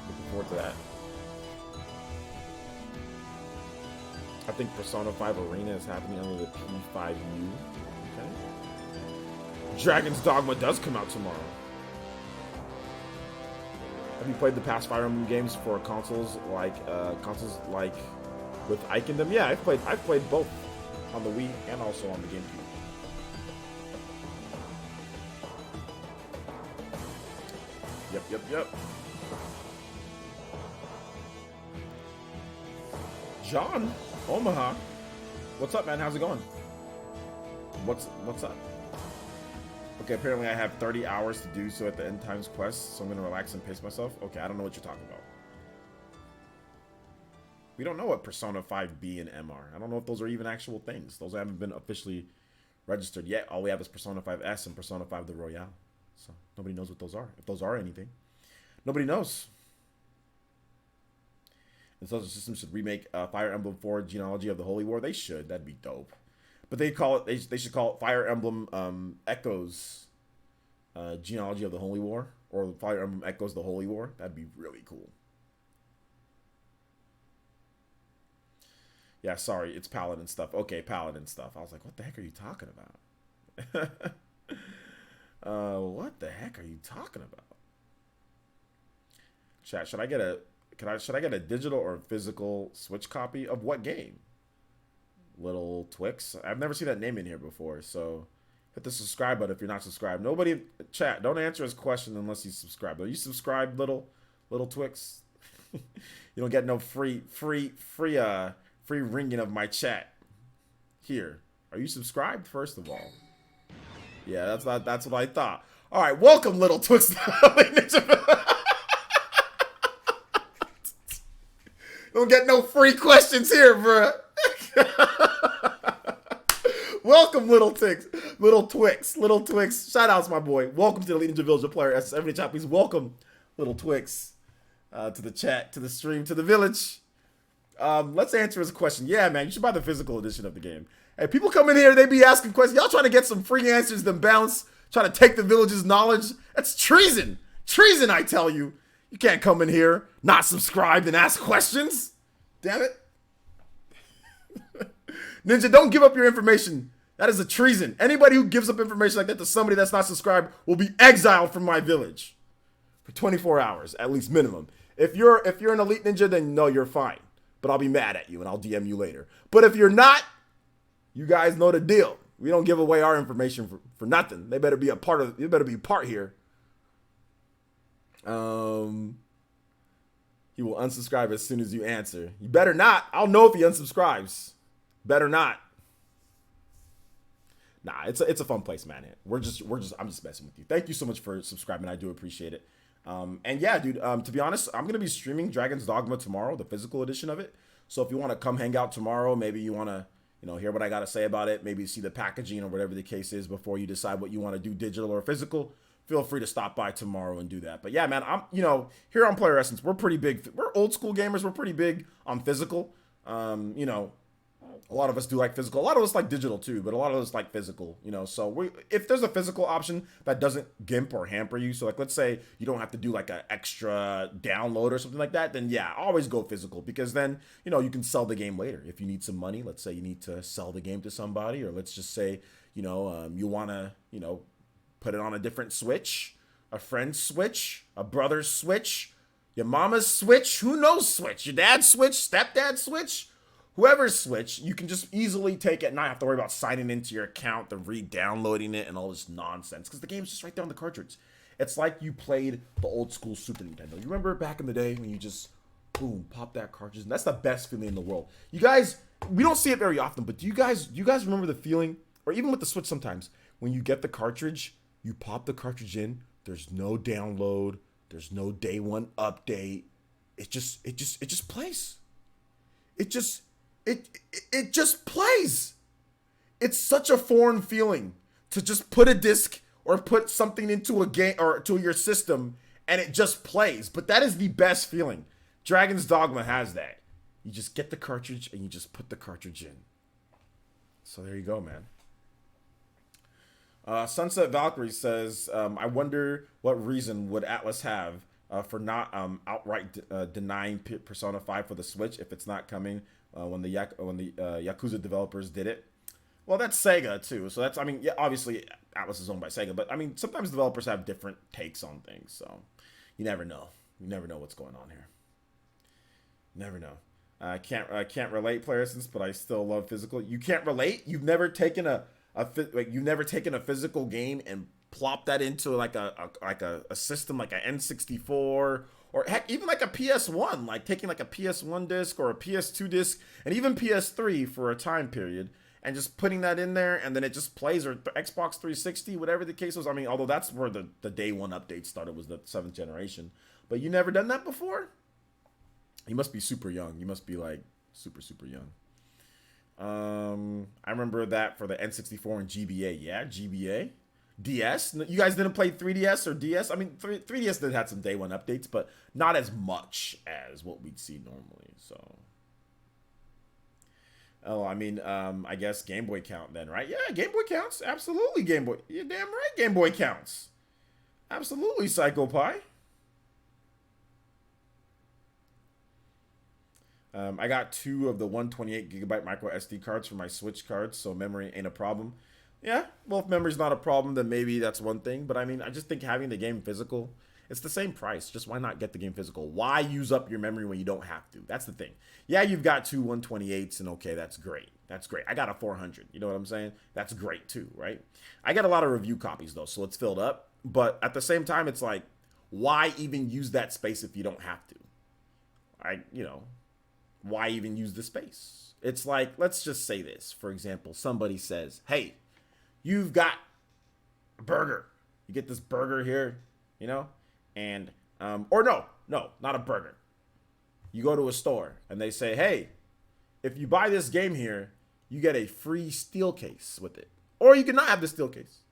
Looking forward to that. I think Persona 5 Arena is happening under the P5U. Okay. Dragon's Dogma does come out tomorrow. Have you played the past Fire Emblem games for consoles like with Ike in them? Yeah, I've played both on the Wii and also on the GameCube. Yep. John Omaha, what's up, man? How's it going? What's up? Okay, apparently I have 30 hours to do so at the End Times quest, so I'm gonna relax and pace myself. Okay, I don't know what you're talking about. We don't know what Persona 5B and M are. I don't know if those are even actual things. Those haven't been officially registered yet. All we have is Persona 5S and Persona 5 the Royale. So nobody knows what those are. If those are anything. Nobody knows. And so the system should remake Fire Emblem 4 Genealogy of the Holy War. They should. That'd be dope. But they should call it Fire Emblem Echoes Genealogy of the Holy War, or Fire Emblem Echoes the Holy War. That'd be really cool. Yeah, sorry, it's Paladin stuff. Okay, Paladin stuff. I was like, what the heck are you talking about? What the heck are you talking about? Chat, should I get a digital or physical Switch copy of what game? Little Twix. I've never seen that name in here before, so hit the subscribe button if you're not subscribed. Nobody, chat, don't answer his question unless you subscribe. Are you subscribed, little Twix? You don't get no free ringing of my chat here. Are you subscribed, first of all? Yeah, that's what I thought. All right, welcome, little Twix. Don't get no free questions here, bruh. Welcome, little Twix. Shout outs, my boy. Welcome to the Leading Village player. Everybody chat, please welcome little Twix to the chat, to the stream, to the village. Let's answer his question. Yeah, man, you should buy the physical edition of the game. Hey, people come in here, they be asking questions. Y'all trying to get some free answers, then bounce, trying to take the village's knowledge. That's treason. Treason, I tell you. You can't come in here, not subscribed, and ask questions. Damn it. Ninja, don't give up your information. That is a treason. Anybody who gives up information like that to somebody that's not subscribed will be exiled from my village for 24 hours, at least minimum. If you're an elite ninja, then no, you're fine. But I'll be mad at you and I'll DM you later. But if you're not, you guys know the deal. We don't give away our information for nothing. They better be a part of. You better be a part here. He will unsubscribe as soon as you answer. You better not. I'll know if he unsubscribes. Better not. Nah, it's a fun place, man. I'm just messing with you. Thank you so much for subscribing. I do appreciate it. And yeah, dude, to be honest, I'm going to be streaming Dragon's Dogma tomorrow, the physical edition of it. So if you want to come hang out tomorrow, maybe you want to, hear what I got to say about it, maybe see the packaging or whatever the case is before you decide what you want to do, digital or physical, feel free to stop by tomorrow and do that. But yeah, man, I'm, here on Player Essence, we're pretty big. We're old school gamers. We're pretty big on physical. A lot of us do like physical. A lot of us like digital too, but a lot of us like physical, So if there's a physical option that doesn't gimp or hamper you, so like let's say you don't have to do like an extra download or something like that, then yeah, always go physical because then, you can sell the game later. If you need some money, let's say you need to sell the game to somebody, or let's just say, you want to, put it on a different Switch, a friend's Switch, a brother's Switch, your mama's Switch, who knows Switch, your dad's Switch, stepdad's Switch. Whoever's Switch, you can just easily take it and not have to worry about signing into your account, the re-downloading it, and all this nonsense. Because the game's just right there on the cartridge. It's like you played the old school Super Nintendo. You remember back in the day when you just, boom, pop that cartridge? And that's the best feeling in the world. You guys, we don't see it very often, but do you guys remember the feeling, or even with the Switch sometimes, when you get the cartridge, you pop the cartridge in, there's no download, there's no day one update. It just plays. It just plays. It's such a foreign feeling to just put a disc or put something into a game or to your system and it just plays. But that is the best feeling. Dragon's Dogma has that. You just get the cartridge and you just put the cartridge in. So there you go, man. Sunset Valkyrie says, I wonder what reason would Atlas have for not outright denying Persona 5 for the Switch if it's not coming when the Yakuza developers did it. Well, that's Sega too. So that's, yeah, obviously Atlas is owned by Sega, but sometimes developers have different takes on things. So you never know. You never know what's going on here. Never know. I can't relate, PlayerSense, but I still love physical. You can't relate? You've never taken you've never taken a physical game and plop that into like a system like an N64 or heck even like a PS1, like taking like a PS1 disc or a PS2 disc and even PS3 for a time period and just putting that in there and then it just plays, or Xbox 360, whatever the case was. Although that's where the day one update started, was the 7th generation. But you never done that before? You must be super young. You must be like super young. I remember that for the N64 and GBA. Yeah, GBA. DS? You guys didn't play 3DS or DS? 3DS did have some day one updates, but not as much as what we'd see normally. So, I guess Game Boy count then, right? Yeah, Game Boy counts. Absolutely, Game Boy. You're damn right, Game Boy counts. Absolutely, Psycho Pie. I got 2 of the 128 gigabyte micro SD cards for my Switch cards, so memory ain't a problem. Yeah, well, if memory's not a problem, then maybe that's one thing. But I just think having the game physical, it's the same price. Just why not get the game physical? Why use up your memory when you don't have to? That's the thing. Yeah, you've got 2 128s, and okay, that's great. That's great. I got a 400. You know what I'm saying? That's great too, right? I got a lot of review copies though, so it's filled up. But at the same time, it's like, why even use that space if you don't have to? Why even use the space? It's like, let's just say this. For example, somebody says, hey, you've got a burger. You get this burger here, and, or no, not a burger. You go to a store and they say, hey, if you buy this game here, you get a free steel case with it. Or you can not have the steel case.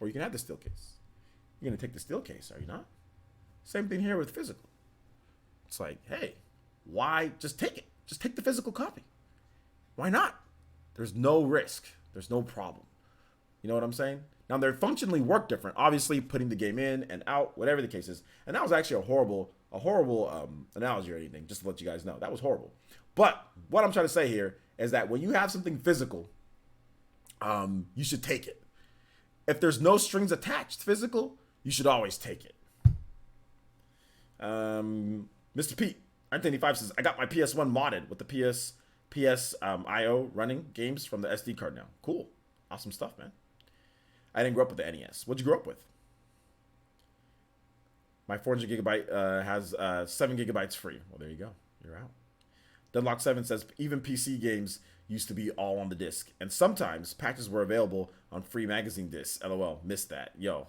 Or you can have the steel case. You're going to take the steel case, are you not? Same thing here with physical. It's like, hey, why just take it? Just take the physical copy. Why not? There's no risk. There's no problem. You know what I'm saying? Now, they functionally work different. Obviously, putting the game in and out, whatever the case is. And that was actually a horrible analogy or anything, just to let you guys know. That was horrible. But what I'm trying to say here is that when you have something physical, you should take it. If there's no strings attached physical, you should always take it. Mr. Pete, 925 says, I got my PS1 modded with the PS IO running games from the SD card now. Cool. Awesome stuff, man. I didn't grow up with the NES. What'd you grow up with? My 400 gigabyte has 7 gigabytes free. Well, there you go. You're out. Deadlock7 says, even PC games used to be all on the disc. And sometimes patches were available on free magazine discs. LOL. Missed that. Yo.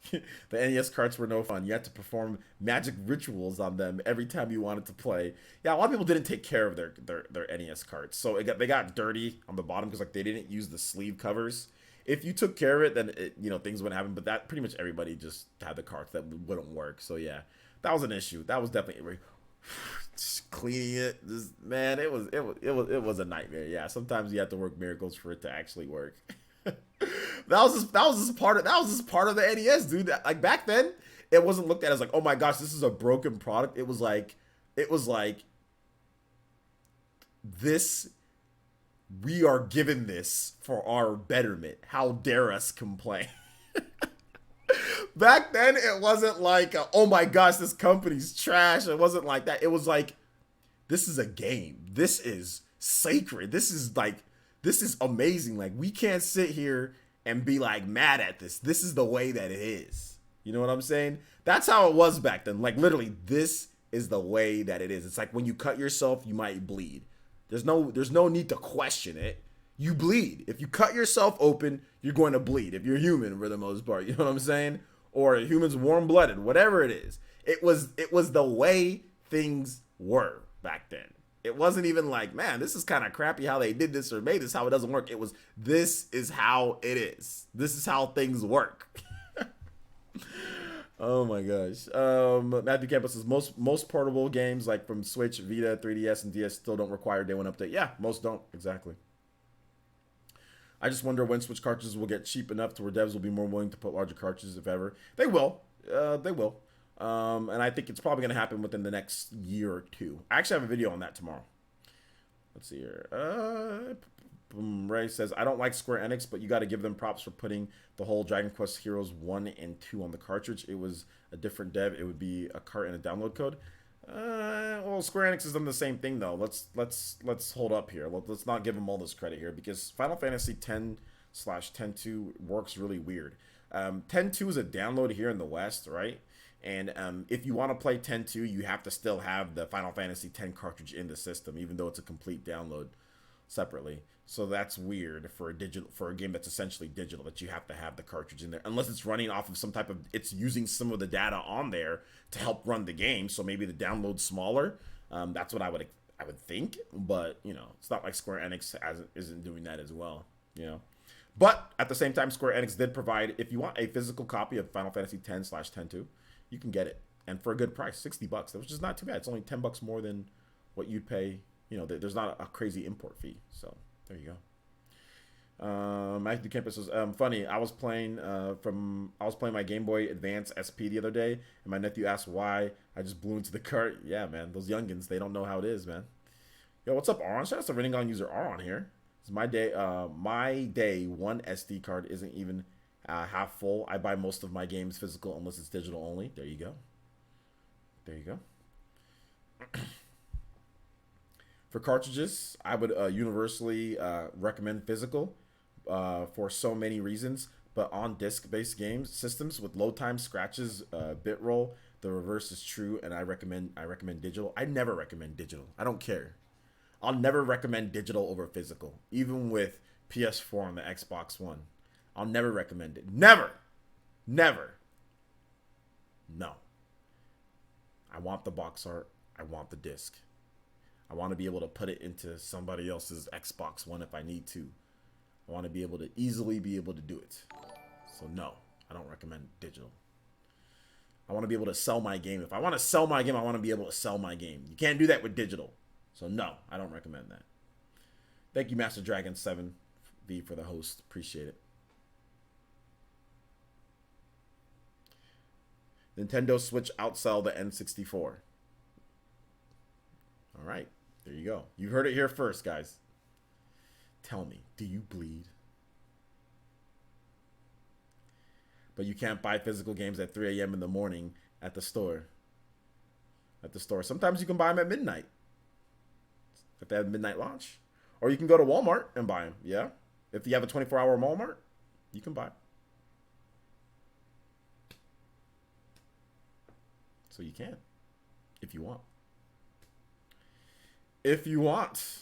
The NES carts were no fun. You had to perform magic rituals on them every time you wanted to play. Yeah, a lot of people didn't take care of their NES carts, so they got dirty on the bottom because they didn't use the sleeve covers. If you took care of it, then things wouldn't happen. But that pretty much everybody just had the carts that wouldn't work. So yeah, that was an issue. That was definitely Just cleaning it, man, it was a nightmare. Yeah, sometimes you have to work miracles for it to actually work. That was just part of the NES, dude. Like back then, it wasn't looked at as like, oh my gosh, this is a broken product. It was like this. We are given this for our betterment. How dare us complain? Back then, it wasn't like, oh my gosh, this company's trash. It wasn't like that. It was like, this is a game. This is sacred. This is amazing. Like, we can't sit here and be like mad at this. This is the way that it is. You know what I'm saying? That's how it was back then. Like, literally, this is the way that it is. It's like when you cut yourself, you might bleed. There's no need to question it. You bleed. If you cut yourself open, you're going to bleed. If you're human for the most part, you know what I'm saying? Or humans warm-blooded, whatever it is. It was the way things were back then. It wasn't even like, man, this is kind of crappy how they did this or made this how it doesn't work. It was, this is how it is. This is how things work. Oh my gosh. Matthew Campbell says most portable games like from Switch, Vita, 3DS, and DS still don't require day one update. Yeah, most don't. Exactly. I just wonder when Switch cartridges will get cheap enough to where devs will be more willing to put larger cartridges, if ever. They will. They will. And I think it's probably going to happen within the next year or two. I actually have a video on that tomorrow. Let's see here. Ray says, I don't like Square Enix, but you got to give them props for putting the whole Dragon Quest Heroes 1 and 2 on the cartridge. It was a different dev. It would be a cart and a download code. Well, Square Enix has done the same thing though. Let's hold up here. Let's not give them all this credit here because Final Fantasy 10/10-2 works really weird. 10/2 is a download here in the West, right? And if you want to play 10/2, you have to still have the Final Fantasy 10 cartridge in the system, even though it's a complete download separately. So that's weird for a game that's essentially digital, that you have to have the cartridge in there, unless it's running off of some type of, it's using some of the data on there to help run the game. So maybe the download's smaller. That's what I would think, but it's not like Square Enix isn't doing that as well. But at the same time, Square Enix did provide, if you want a physical copy of Final Fantasy 10/10-2, you can get it, and for a good price, $60, which is not too bad. It's only $10 more than what you'd pay. There's not a crazy import fee, so there you go. Matthew Campus says, funny. I was playing my Game Boy Advance SP the other day, and my nephew asked why I just blew into the cart. Yeah, man, those youngins, they don't know how it is, man. Yo, what's up, Aron? Shout out to Rinnegan user Aron here. It's my day. One SD card isn't even half full. I buy most of my games physical unless it's digital only. There you go. There you go. For cartridges, I would universally recommend physical for so many reasons. But on disc-based games systems with load time, scratches, bit roll, the reverse is true. And I recommend digital. I never recommend digital. I don't care. I'll never recommend digital over physical, even with PS4 on the Xbox One. I'll never recommend it. Never. No. I want the box art. I want the disc. I want to be able to put it into somebody else's Xbox One if I need to. I want to be able to easily be able to do it. So no, I don't recommend digital. I want to be able to sell my game. If I want to sell my game, I want to be able to sell my game. You can't do that with digital. So no, I don't recommend that. Thank you, Master Dragon 7V, for the host. Appreciate it. Nintendo Switch outsell the N64. All right, there you go. You heard it here first, guys. Tell me, do you bleed? But you can't buy physical games at 3 a.m. in the morning at the store. Sometimes you can buy them at midnight. If they have midnight launch. Or you can go to Walmart and buy them. Yeah. If you have a 24-hour Walmart, you can buy them. So you can. If you want. If you want.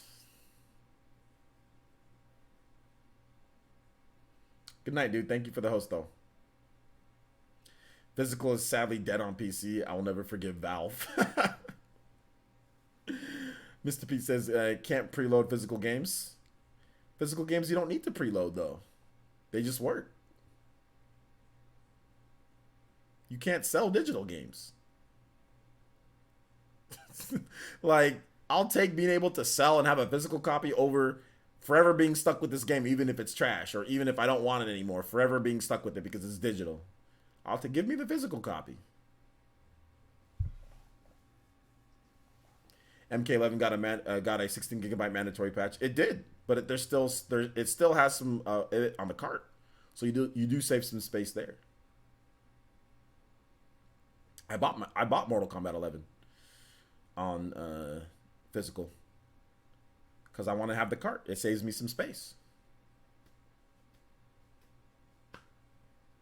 Good night, dude. Thank you for the host, though. Physical is sadly dead on PC. I will never forgive Valve. Mr. Pete says, can't preload physical games. Physical games, you don't need to preload, though. They just work. You can't sell digital games. Like, I'll take being able to sell and have a physical copy over forever being stuck with this game, even if it's trash or even if I don't want it anymore. Forever being stuck with it because it's digital. Give me the physical copy. MK11 got a 16 gigabyte mandatory patch. It did, but it still has some on the cart, so you do save some space there. I bought Mortal Kombat 11 on physical because I want to have the cart. It saves me some space.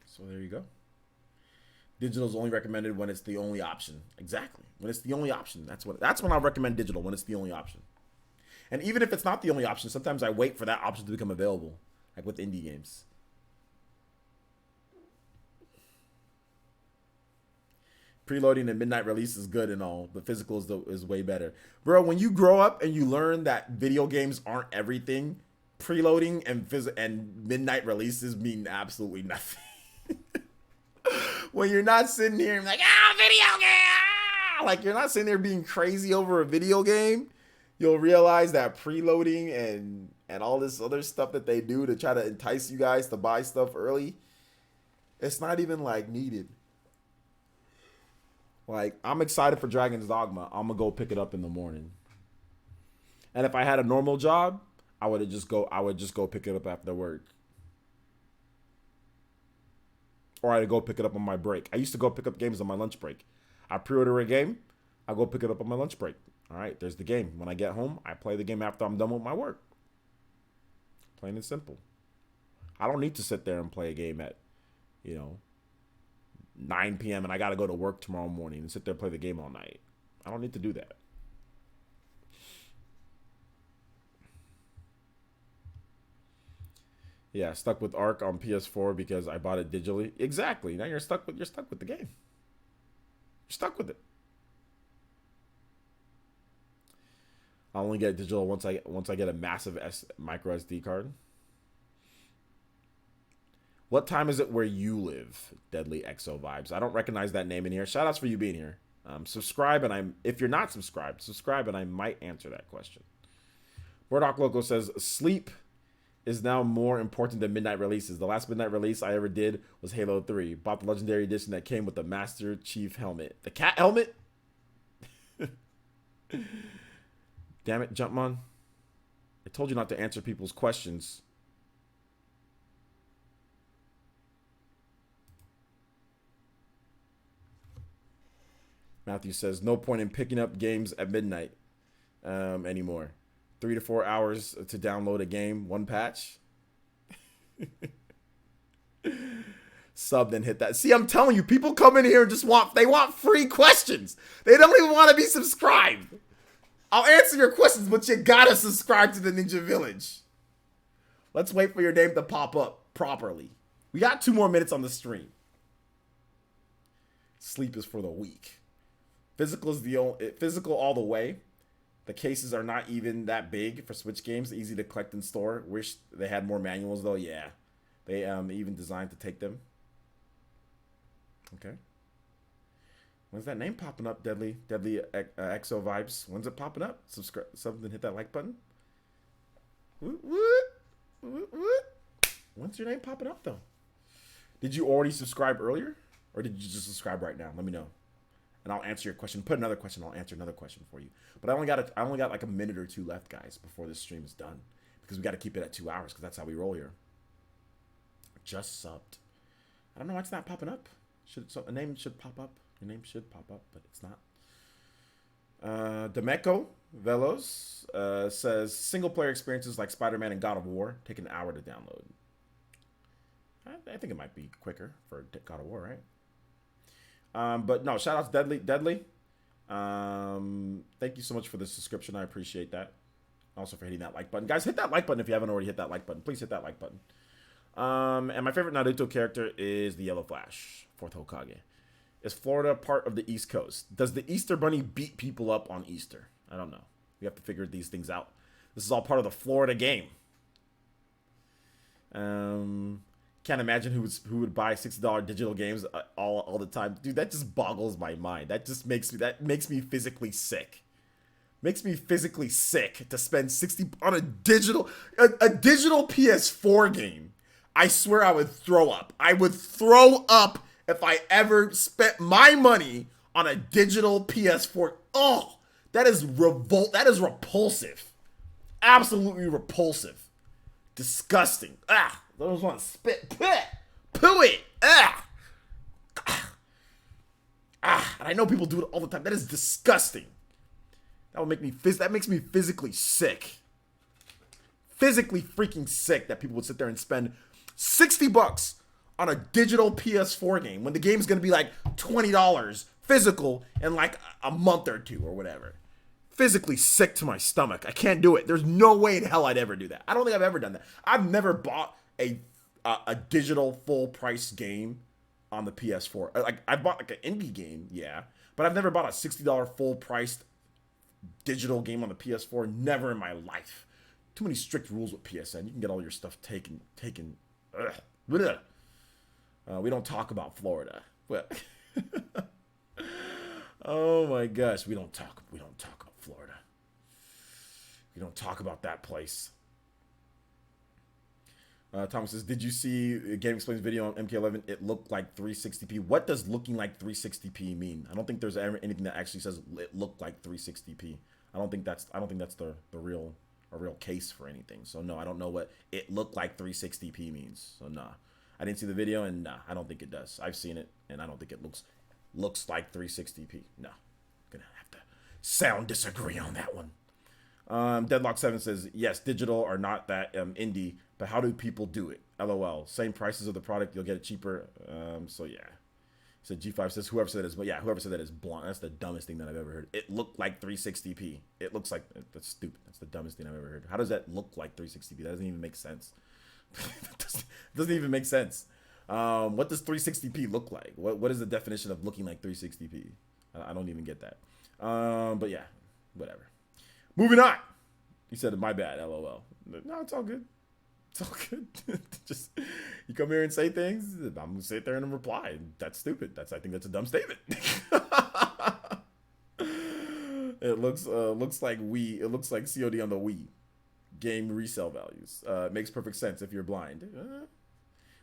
So there you go. Digital is only recommended when it's the only option. Exactly. When it's the only option. That's when I'll recommend digital, when it's the only option. And even if it's not the only option, sometimes I wait for that option to become available, like with indie games. Preloading and midnight release is good and all, but physical is way better. Bro, when you grow up and you learn that video games aren't everything, preloading and midnight releases mean absolutely nothing. When you're not sitting here and like, video game! Like, you're not sitting there being crazy over a video game, you'll realize that preloading and all this other stuff that they do to try to entice you guys to buy stuff early, it's not even, like, needed. Like, I'm excited for Dragon's Dogma. I'm going to go pick it up in the morning. And if I had a normal job, I would just go pick it up after work. Or I'd go pick it up on my break. I used to go pick up games on my lunch break. I pre-order a game, I go pick it up on my lunch break. All right, there's the game. When I get home, I play the game after I'm done with my work. Plain and simple. I don't need to sit there and play a game at, 9 p.m. and I got to go to work tomorrow morning and sit there and play the game all night. I don't need to do that. Yeah, stuck with Ark on PS4 because I bought it digitally. Exactly. Now you're stuck with the game. You're stuck with it. I'll only get digital once I get a massive micro SD card. What time is it where you live? Deadly Exo Vibes. I don't recognize that name in here. Shout outs for you being here. Subscribe, and if you're not subscribed, subscribe and I might answer that question. Murdoch Loco says sleep is now more important than midnight releases. The last midnight release I ever did was Halo 3. Bought the Legendary Edition that came with the Master Chief helmet. The cat helmet? Damn it, Jumpman. I told you not to answer people's questions. Matthew says, no point in picking up games at midnight anymore. 3 to 4 hours to download a game, one patch. Sub, then hit that. See, I'm telling you, people come in here and just want free questions. They don't even want to be subscribed. I'll answer your questions, but you gotta subscribe to the Ninja Village. Let's wait for your name to pop up properly. We got 2 more minutes on the stream. Sleep is for the weak. Physical is physical all the way. The cases are not even that big for Switch games. Easy to collect and store. Wish they had more manuals though. Yeah, they even designed to take them. Okay. When's that name popping up? Deadly Exo Vibes. When's it popping up? Subscribe. Something. Hit that like button. When's your name popping up though? Did you already subscribe earlier, or did you just subscribe right now? Let me know. And I'll answer your question. Put another question. I'll answer another question for you. But I only got like a minute or 2 left, guys, before this stream is done, because we got to keep it at 2 hours, because that's how we roll here. Just subbed. I don't know why it's not popping up. A name should pop up. Your name should pop up, but it's not. Demeco Velos says single player experiences like Spider-Man and God of War take an hour to download. I think it might be quicker for God of War, right? But no, shout out to Deadly. Thank you so much for the subscription. I appreciate that. Also for hitting that like button. Guys, hit that like button if you haven't already hit that like button. Please hit that like button. And my favorite Naruto character is the Yellow Flash, 4th Hokage. Is Florida part of the East Coast? Does the Easter Bunny beat people up on Easter? I don't know. We have to figure these things out. This is all part of the Florida game. Can't imagine who would buy $60 digital games all the time. Dude, that just boggles my mind. That makes me physically sick. makes me physically sick to spend 60 on a digital PS4 game. I swear I would throw up. I would throw up if I ever spent my money on a digital PS4. Oh, that is that is repulsive. Absolutely repulsive. Disgusting. Ah, those want to spit. Poo it. Ah. Ah, and I know people do it all the time. That is disgusting. That would make me that makes me physically sick. Physically freaking sick that people would sit there and spend $60 on a digital PS4 game when the game's gonna be like $20 physical in like a month or two or whatever. Physically sick to my stomach. I can't do it. There's no way in hell I'd ever do that. I don't think I've ever done that. I've never bought a digital full price game on the PS4. Like I bought like an indie game, yeah, but I've never bought a $60 full priced digital game on the PS4. Never in my life. Too many strict rules with PSN. You can get all your stuff taken. We don't talk about Florida. Oh my gosh, we don't talk about Florida. We don't talk about that place. Thomas says, did you see Game Explains video on MK11? It looked like 360p. What does looking like 360p mean? I don't think there's ever anything that actually says it looked like 360p. I don't think that's the real case for anything. So no, I don't know what it looked like 360p means. So nah. I didn't see the video, and nah, I don't think it does. I've seen it, and I don't think it looks like 360p. No. Gonna have to sound disagree on that one. Deadlock7 says, yes, digital are not that indie, but how do people do it? LOL. Same prices of the product, you'll get it cheaper. So yeah. So G5 says, whoever said that is blind. That's the dumbest thing that I've ever heard. It looked like 360p. It looks like, that's stupid. That's the dumbest thing I've ever heard. How does that look like 360p? That doesn't even make sense. It doesn't even make sense. What does 360p look like? What is the definition of looking like 360p? I don't even get that. But yeah, whatever. Moving on. He said, my bad, LOL. No, it's all good. It's all good. Just, you come here and say things, I'm going to sit there and reply. That's stupid. I think that's a dumb statement. It looks like COD on the Wii. Game resale values. It makes perfect sense if you're blind.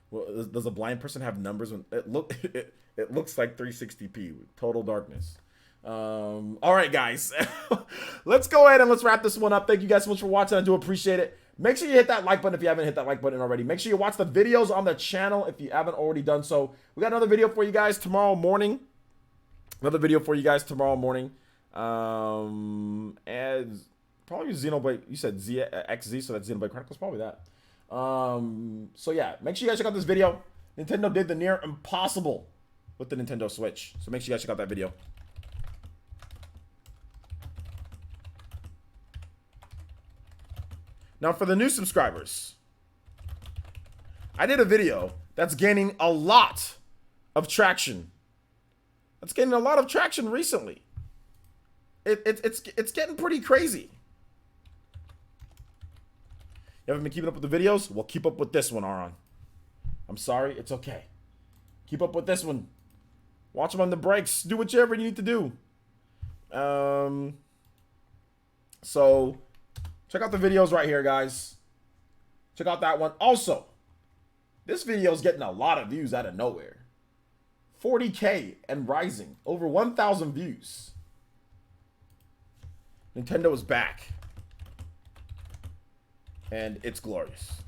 Well, does a blind person have numbers when it looks like 360p with total darkness? All right, guys, let's go ahead and let's wrap this one up. Thank you guys so much for watching. I do appreciate it. Make sure you hit that like button if you haven't hit that like button already. Make sure you watch the videos on the channel if you haven't already done so. We got another video for you guys tomorrow morning. And probably Xenoblade. You said XZ, so that's Xenoblade Chronicles. Probably that. So yeah, make sure you guys check out this video. Nintendo did the near impossible with the Nintendo Switch. So make sure you guys check out that video. Now for the new subscribers, I did a video that's gaining a lot of traction. That's gaining a lot of traction recently. It's getting pretty crazy. You haven't been keeping up with the videos? Well, keep up with this one, Aaron. I'm sorry, it's okay. Keep up with this one. Watch them on the breaks. Do whatever you need to do. So check out the videos right here, guys. Check out that one. Also, this video is getting a lot of views out of nowhere. 40K and rising. Over 1,000 views. Nintendo is back. And it's glorious.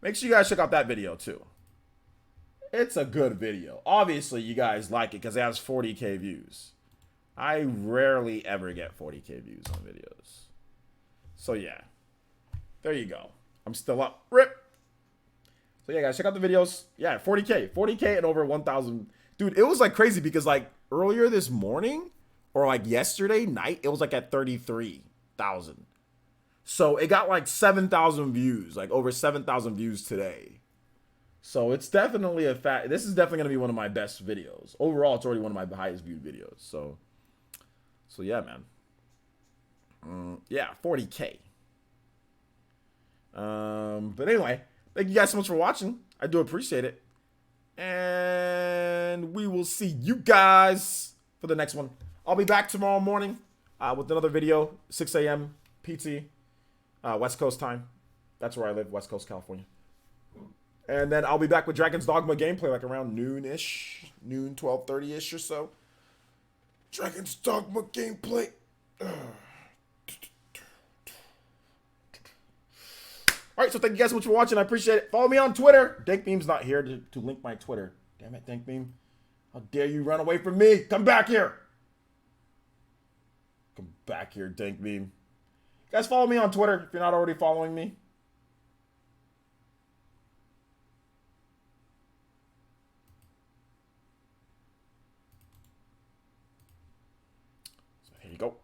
Make sure you guys check out that video too. It's a good video. Obviously, you guys like it because it has 40K views. I rarely ever get 40K views on videos. So yeah. There you go. I'm still up. Rip. So yeah, guys, check out the videos. Yeah, 40K. 40K and over 1,000. Dude, it was like crazy because like earlier this morning or like yesterday night, it was like at 33,000. So it got like 7,000 views, like over 7,000 views today. So it's definitely a fact. This is definitely going to be one of my best videos. Overall, it's already one of my highest viewed videos. So yeah, man. Yeah, 40K. But anyway, thank you guys so much for watching. I do appreciate it. And we will see you guys for the next one. I'll be back tomorrow morning with another video, 6 a.m. PT, West Coast time. That's where I live, West Coast, California. And then I'll be back with Dragon's Dogma gameplay like around noon-ish, noon, 12:30-ish or so. Dragon's Dogma gameplay. All right, so thank you guys so much for watching. I appreciate it. Follow me on Twitter. Dankbeam's not here to link my Twitter. Damn it, Dankbeam. How dare you run away from me? Come back here. Come back here, Dankbeam. Guys, follow me on Twitter if you're not already following me. So here you go.